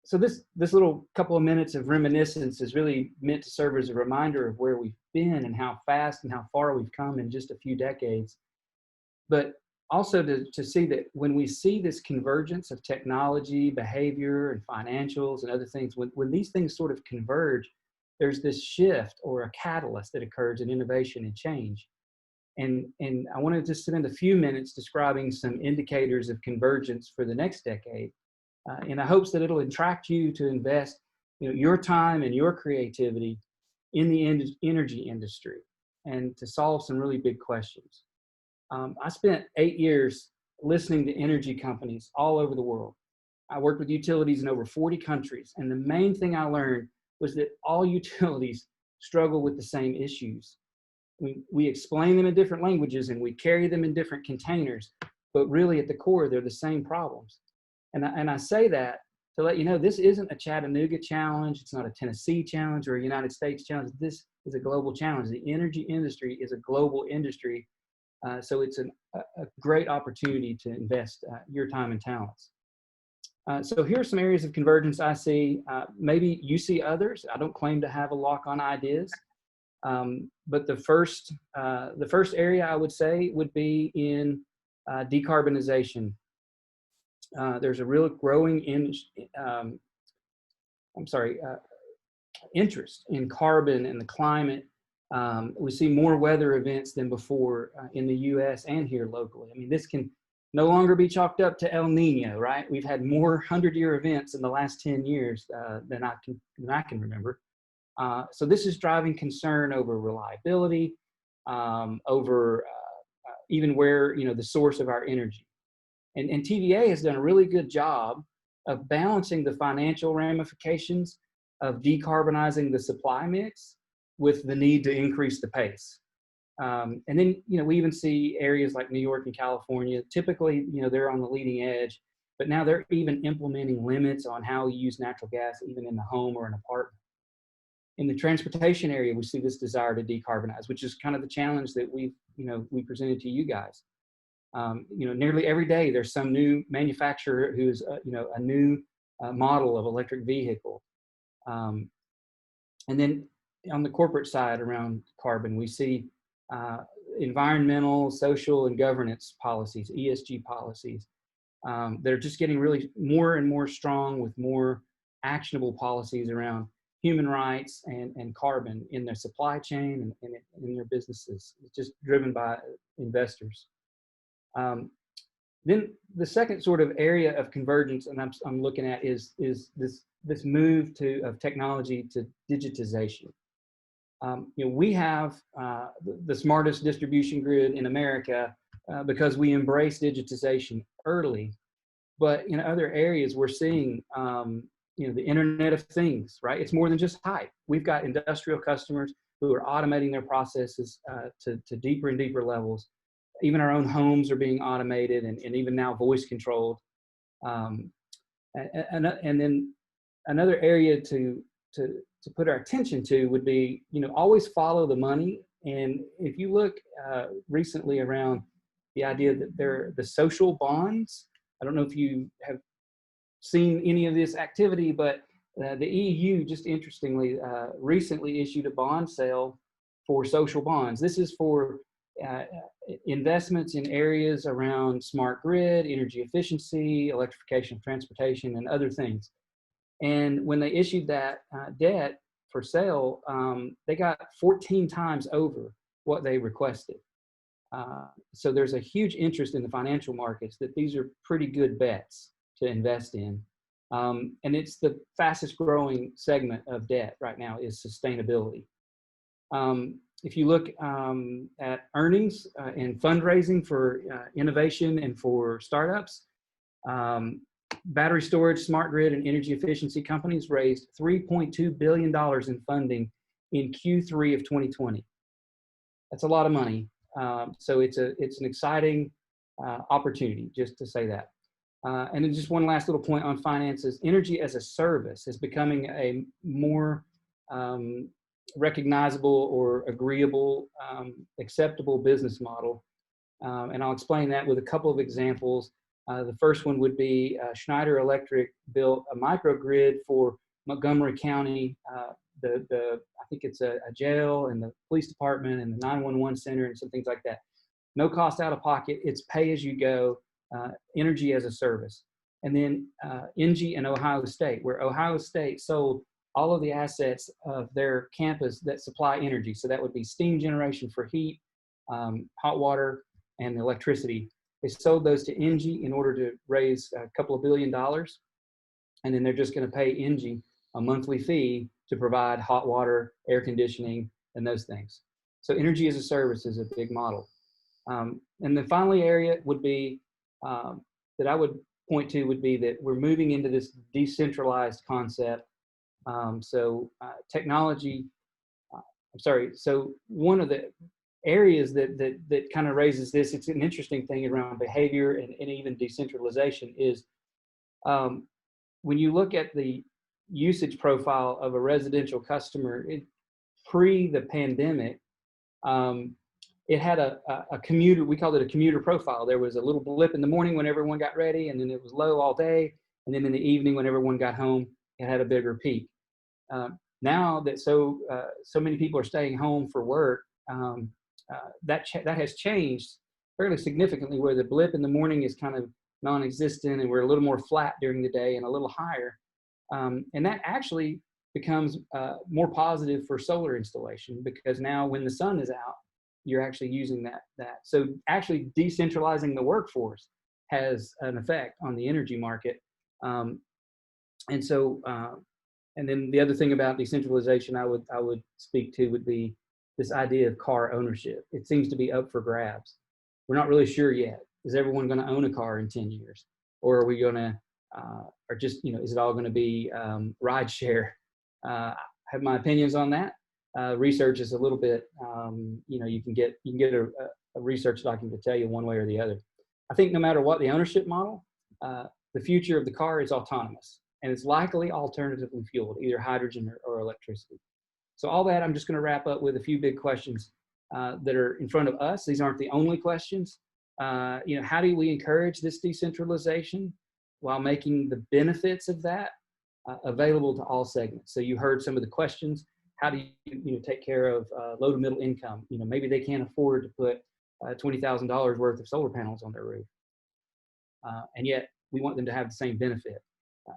So this little couple of minutes of reminiscence is really meant to serve as a reminder of where we've been and how fast and how far we've come in just a few decades. But also to see that when we see this convergence of technology, behavior, and financials and other things, when these things sort of converge, there's this shift or a catalyst that occurs in innovation and change. And I want to just spend a few minutes describing some indicators of convergence for the next decade, in the hopes that it'll attract you to invest your time and your creativity in the energy industry and to solve some really big questions. I spent 8 years listening to energy companies all over the world. I worked with utilities in over 40 countries, and the main thing I learned was that all utilities struggle with the same issues. We explain them in different languages and we carry them in different containers, but really at the core, they're the same problems. And I say that to let you know, this isn't a Chattanooga challenge. It's not a Tennessee challenge or a United States challenge. This is a global challenge. The energy industry is a global industry. So it's a great opportunity to invest your time and talents. So here are some areas of convergence I see. Maybe you see others. I don't claim to have a lock on ideas. But the first area I would say would be in decarbonization. There's a real growing interest in carbon and the climate. We see more weather events than before in the US and here locally. I mean, this can no longer be chalked up to El Nino, right? We've had more 100-year events in the last 10 years than I can remember. So this is driving concern over reliability, over even where, the source of our energy. And TVA has done a really good job of balancing the financial ramifications of decarbonizing the supply mix with the need to increase the pace. And then, we even see areas like New York and California, typically, they're on the leading edge. but now they're even implementing limits on how we use natural gas, even in the home or an apartment. In the transportation area, we see this desire to decarbonize, which is kind of the challenge that we presented to you guys. Nearly every day there's some new manufacturer who's a new model of electric vehicle. And then on the corporate side around carbon, we see environmental, social, and governance policies, ESG policies, that are just getting really more and more strong, with more actionable policies around human rights and carbon in their supply chain and in their businesses. It's just driven by investors. Then the second sort of area of convergence, and I'm looking at, is this move of technology to digitization. We have the smartest distribution grid in America because we embrace digitization early. But in other areas, we're seeing the Internet of Things, right? It's more than just hype. We've got industrial customers who are automating their processes to deeper and deeper levels. Even our own homes are being automated and even now voice controlled. And then another area to put our attention to would be, always follow the money. And if you look recently around the idea that the social bonds, I don't know if you have seen any of this activity, but the EU just interestingly recently issued a bond sale for social bonds. This is for investments in areas around smart grid, energy efficiency, electrification of transportation, and other things. And when they issued that debt for sale, they got 14 times over what they requested. So there's a huge interest in the financial markets that these are pretty good bets to invest in. And it's the fastest growing segment of debt right now is sustainability. If you look at earnings and fundraising for innovation and for startups, battery storage, smart grid, and energy efficiency companies raised $3.2 billion in funding in Q3 of 2020. That's a lot of money. So it's an exciting opportunity, just to say that. And then just one last little point on finances. Energy as a service is becoming a more recognizable or agreeable, acceptable business model. And I'll explain that with a couple of examples. The first one would be Schneider Electric built a microgrid for Montgomery County, I think it's a jail and the police department and the 911 center and some things like that. No cost out of pocket. It's pay as you go, energy as a service. And then NG and Ohio State, where Ohio State sold all of the assets of their campus that supply energy. So that would be steam generation for heat, hot water, and electricity. They sold those to NG in order to raise a couple of $2 billion. And then they're just going to pay NG a monthly fee to provide hot water, air conditioning, and those things. So energy as a service is a big model. And the finally area would be, that I would point to would be that we're moving into this decentralized concept. Technology, so one of the areas that kind of raises this, it's an interesting thing around behavior and even decentralization is when you look at the usage profile of a residential customer, pre the pandemic, it had a commuter, we called it a commuter profile. There was a little blip in the morning when everyone got ready, and then it was low all day. And then in the evening when everyone got home, it had a bigger peak. Now that so many people are staying home for work, that has changed fairly significantly, where the blip in the morning is kind of non-existent and we're a little more flat during the day and a little higher. And that actually becomes more positive for solar installation, because now when the sun is out, you're actually using that. So actually decentralizing the workforce has an effect on the energy market. And then the other thing about decentralization I would speak to would be this idea of car ownership. It seems to be up for grabs. We're not really sure yet. Is everyone going to own a car in 10 years? Or are we going to, or just, is it all going to be ride share? I have my opinions on that. Research is a little bit, you can get a research document to tell you one way or the other. I think no matter what the ownership model, the future of the car is autonomous, and it's likely alternatively fueled, either hydrogen or electricity. So all that, I'm just going to wrap up with a few big questions that are in front of us. These aren't the only questions. How do we encourage this decentralization while making the benefits of that available to all segments? So you heard some of the questions. How do you take care of low to middle income? Maybe they can't afford to put $20,000 worth of solar panels on their roof. And yet we want them to have the same benefit.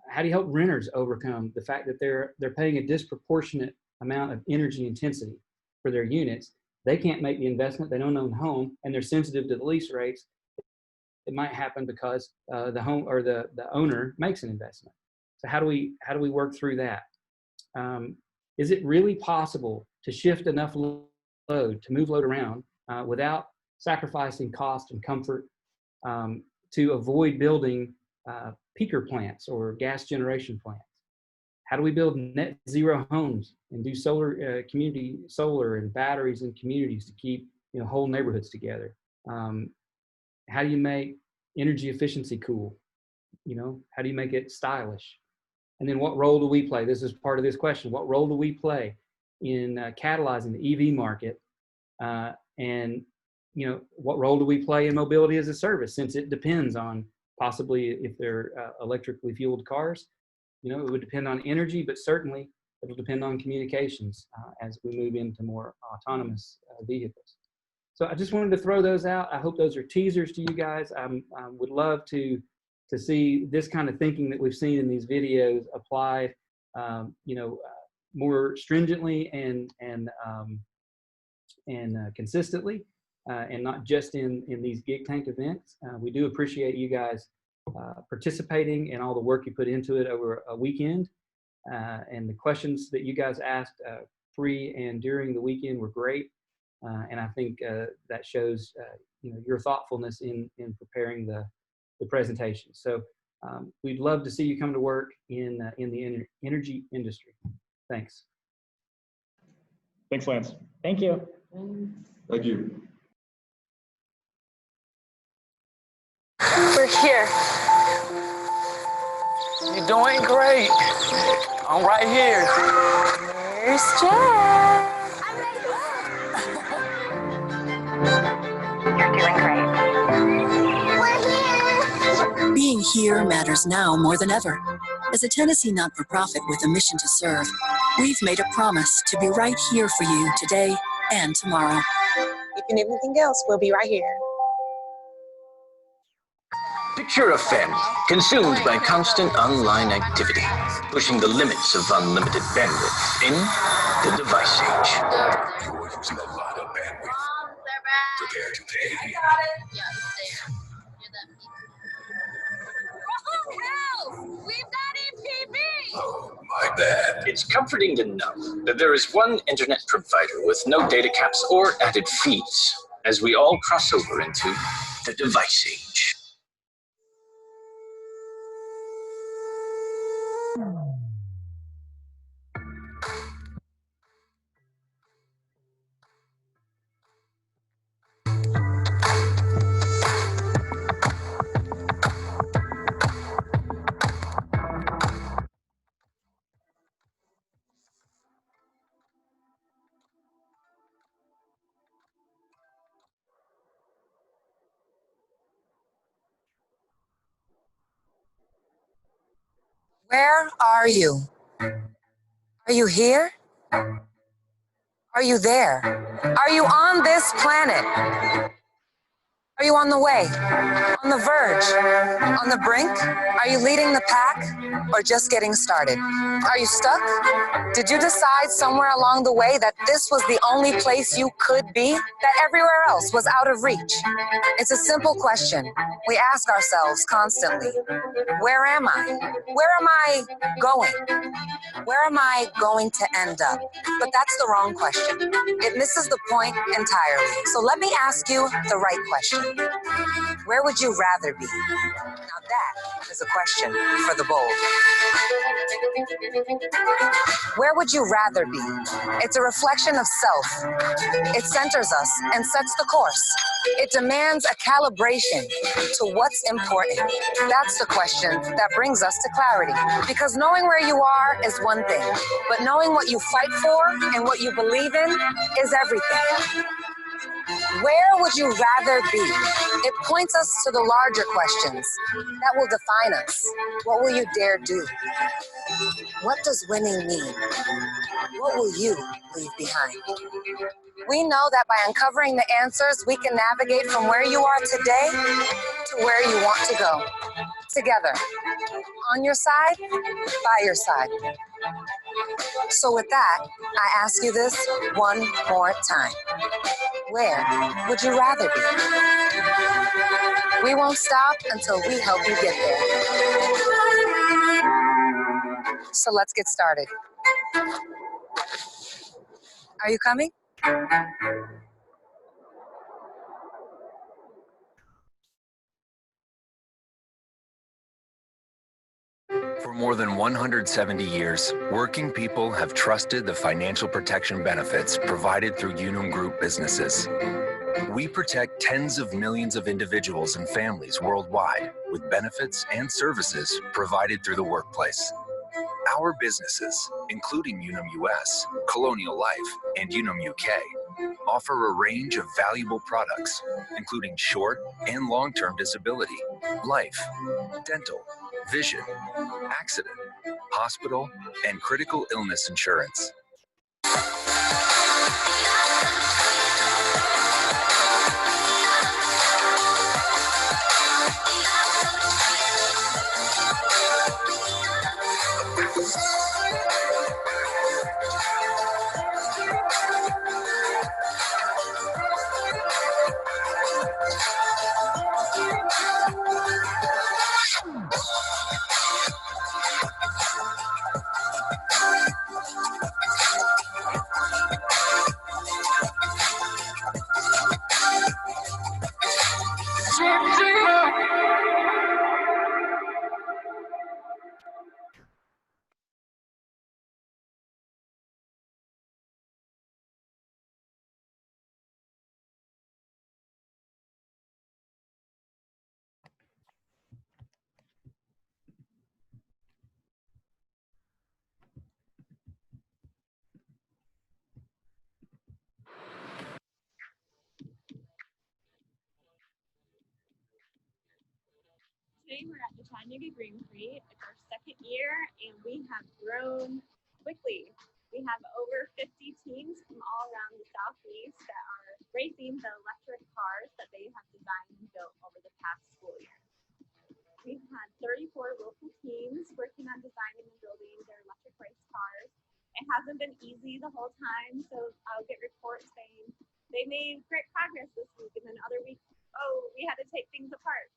How do you help renters overcome the fact that they're paying a disproportionate amount of energy intensity for their units? They can't make the investment, they don't own a home, and they're sensitive to the lease rates. It might happen because the home or the owner makes an investment. So how do we work through that? Is it really possible to shift enough load, to move load around without sacrificing cost and comfort, to avoid building peaker plants or gas generation plants? How do we build net zero homes and do solar, community solar and batteries in communities to keep whole neighborhoods together? How do you make energy efficiency cool? How do you make it stylish? And then what role do we play? This is part of this question. What role do we play in catalyzing the EV market? And what role do we play in mobility as a service, since it depends on possibly if they're electrically fueled cars? It would depend on energy, but certainly it'll depend on communications as we move into more autonomous vehicles. So I just wanted to throw those out. I hope those are teasers to you guys. I would love to see this kind of thinking that we've seen in these videos applied, more stringently and consistently, and not just in these Gig Tank events. We do appreciate you guys participating and all the work you put into it over a weekend. And the questions that you guys asked pre and during the weekend were great. And I think that shows your thoughtfulness in preparing the presentation. So we'd love to see you come to work in the energy industry. Thanks. Thanks, Lance. Thank you. Thank you. We're here. You're doing great. I'm right here. Where's Jeff? You're doing great. We're here. Being here matters now more than ever. As a Tennessee not-for-profit with a mission to serve, we've made a promise to be right here for you today and tomorrow. If you need anything else, we'll be right here. Picture a family consumed by constant online activity, pushing the limits of unlimited bandwidth in the device age. You're using a lot of bandwidth. Prepare to pay. We've got EPB! Oh, my bad. It's comforting to know that there is one internet provider with no data caps or added fees as we all cross over into the device age. Where are you? Are you here? Are you there? Are you on this planet? Are you on the way? On the verge? On the brink? Are you leading the pack or just getting started? Are you stuck? Did you decide somewhere along the way that this was the only place you could be? That everywhere else was out of reach? It's a simple question we ask ourselves constantly. Where am I? Where am I going? Where am I going to end up? But that's the wrong question. It misses the point entirely. So let me ask you the right question. Where would you rather be? Now that is a question for the bold. Where would you rather be? It's a reflection of self. It centers us and sets the course. It demands a calibration to what's important. That's the question that brings us to clarity. Because knowing where you are is one thing, but knowing what you fight for and what you believe in is everything. Where would you rather be? It points us to the larger questions that will define us. What will you dare do? What does winning mean? What will you leave behind? We know that by uncovering the answers, we can navigate from where you are today to where you want to go. Together, on your side, by your side. So with that, I ask you this one more time. Where would you rather be? We won't stop until we help you get there. So let's get started. Are you coming? For more than 170 years, working people have trusted the financial protection benefits provided through Unum Group businesses. We protect tens of millions of individuals and families worldwide with benefits and services provided through the workplace. Our businesses, including Unum US, Colonial Life, and Unum UK, offer a range of valuable products, including short and long-term disability, life, dental, vision, accident, hospital, and critical illness insurance. Today we're at the Chattanooga Green Prix. It's our second year and we have grown quickly. We have over 50 teams from all around the Southeast that are racing the electric cars that they have designed and built over the past school year. We've had 34 local teams working on designing and building their electric race cars. It hasn't been easy the whole time, so I'll get reports saying they made great progress this week, and then other weeks, oh, we had to take things apart.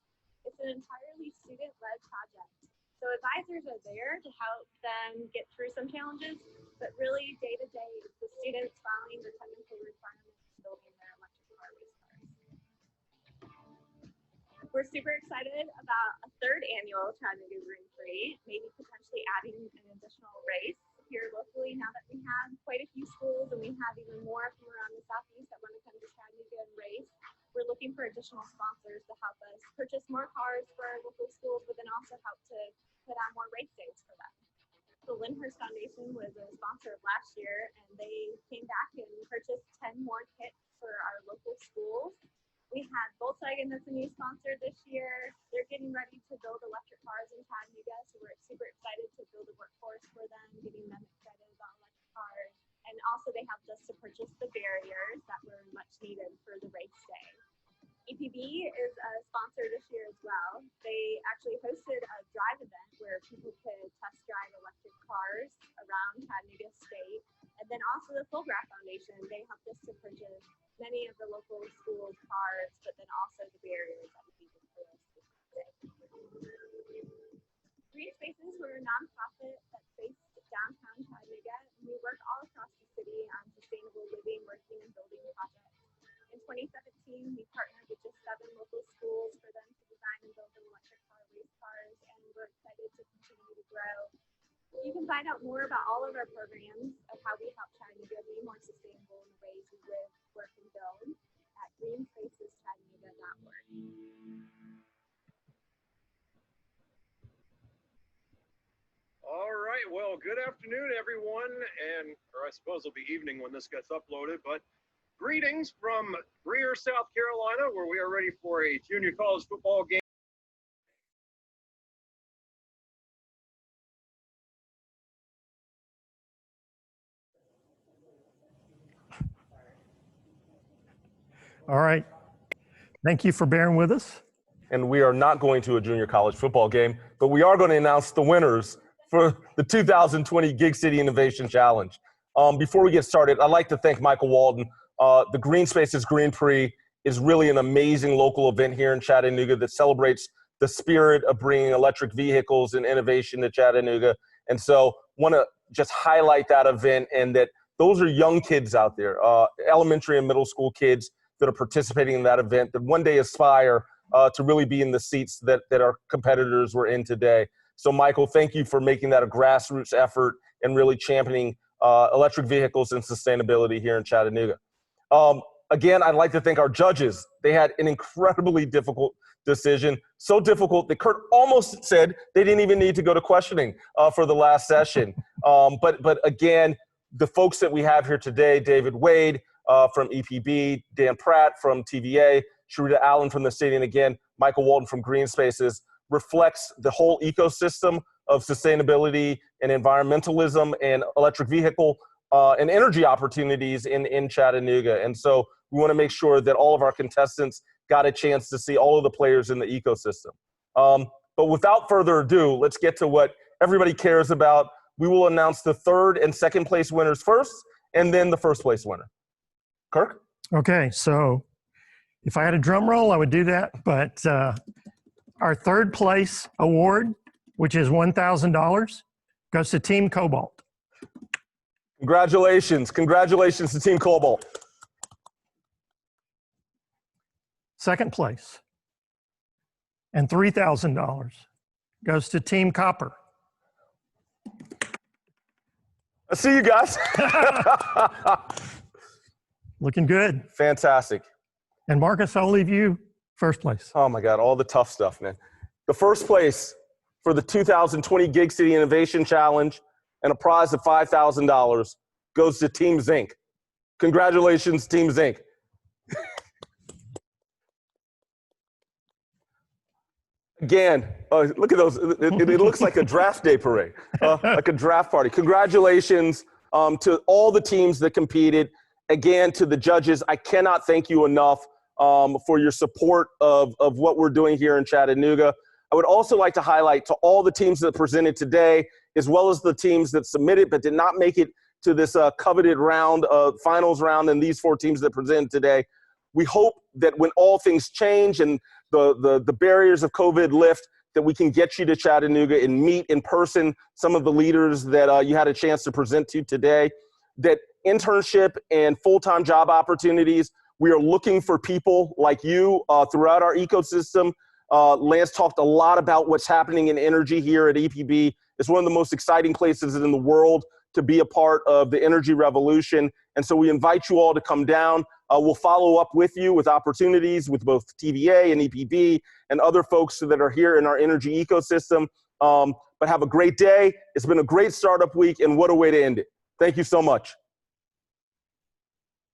It's an entirely student-led project. So advisors are there to help them get through some challenges, but really day to day, it's the students following the technical requirements building their electric car race cars. We're super excited about a third annual Chattanooga Green Prix, maybe potentially adding an additional race here locally now that we have quite a few schools and we have even more from around the Southeast that want to come to Chattanooga and race. We're looking for additional sponsors to help us purchase more cars for our local schools, but then also help to put on more race days for them. The Lyndhurst Foundation was a sponsor of last year, and they came back and purchased 10 more kits for our local schools. We had Volkswagen that's a new sponsor this year. They're getting ready to build electric cars in Chattanooga, so we're super excited to build a workforce for them, getting them excited about electric cars. And also they helped us to purchase the barriers that were much needed for the race day. EPB is a sponsor this year as well. They actually hosted a drive event where people could test drive electric cars around Chattanooga State. And then also the Fulgraff Foundation, they helped us to purchase many of the local schools' cars, but then also the barriers that we needed for us to day. Green Spaces, we're a nonprofit that's based downtown Chattanooga, and we work all across the city on sustainable living, working, and building projects. In 2017, we partnered with just 7 local schools for them to design and build electric car race cars, and we're excited to continue to grow. You can find out more about all of our programs of how we help Chattanooga be more sustainable in the ways we live, work, and build at greenspacechattanooga.org. All right, well, good afternoon, everyone, or I suppose it'll be evening when this gets uploaded, but greetings from Greer, South Carolina, where we are ready for a junior college football game. All right. Thank you for bearing with us. And we are not going to a junior college football game, but we are going to announce the winners for the 2020 Gig City Innovation Challenge. Before we get started, I'd like to thank Michael Walden. The Green Spaces Green Prix is really an amazing local event here in Chattanooga that celebrates the spirit of bringing electric vehicles and innovation to Chattanooga. And so want to just highlight that event, and that those are young kids out there, elementary and middle school kids that are participating in that event that one day aspire to really be in the seats that our competitors were in today. So Michael, thank you for making that a grassroots effort and really championing electric vehicles and sustainability here in Chattanooga. Again, I'd like to thank our judges. They had an incredibly difficult decision, so difficult that Kurt almost said they didn't even need to go to questioning for the last session. But again, the folks that we have here today, David Wade from EPB, Dan Pratt from TVA, Sharita Allen from the city, and again, Michael Walton from Green Spaces, reflects the whole ecosystem of sustainability and environmentalism and electric vehicle and energy opportunities in Chattanooga. And so we want to make sure that all of our contestants got a chance to see all of the players in the ecosystem. But without further ado, let's get to what everybody cares about. We will announce the 3rd and 2nd place winners first, and then the 1st place winner. Kirk? Okay, so if I had a drum roll, I would do that. But our 3rd place award, which is $1,000, goes to Team Cobalt. Congratulations. Congratulations to Team Cobalt. 2nd place, and $3,000 goes to Team Copper. I see you guys. Looking good. Fantastic. And Marcus, I'll leave you 1st place. Oh my God, all the tough stuff, man. The 1st place for the 2020 Gig City Innovation Challenge and a prize of $5,000 goes to Team Zinc. Congratulations, Team Zinc. Again, look at those. It looks like a draft day parade, like a draft party. Congratulations to all the teams that competed. Again, to the judges, I cannot thank you enough for your support of what we're doing here in Chattanooga. I would also like to highlight to all the teams that presented today, as well as the teams that submitted but did not make it to this coveted round, finals round, and these 4 teams that presented today. We hope that when all things change and the barriers of COVID lift, that we can get you to Chattanooga and meet in person some of the leaders that you had a chance to present to today. That internship and full-time job opportunities, we are looking for people like you throughout our ecosystem. Lance talked a lot about what's happening in energy here at EPB. It's one of the most exciting places in the world to be a part of the energy revolution. And so we invite you all to come down. We'll follow up with you with opportunities with both TVA and EPB and other folks that are here in our energy ecosystem. But have a great day. It's been a great startup week, and what a way to end it. Thank you so much.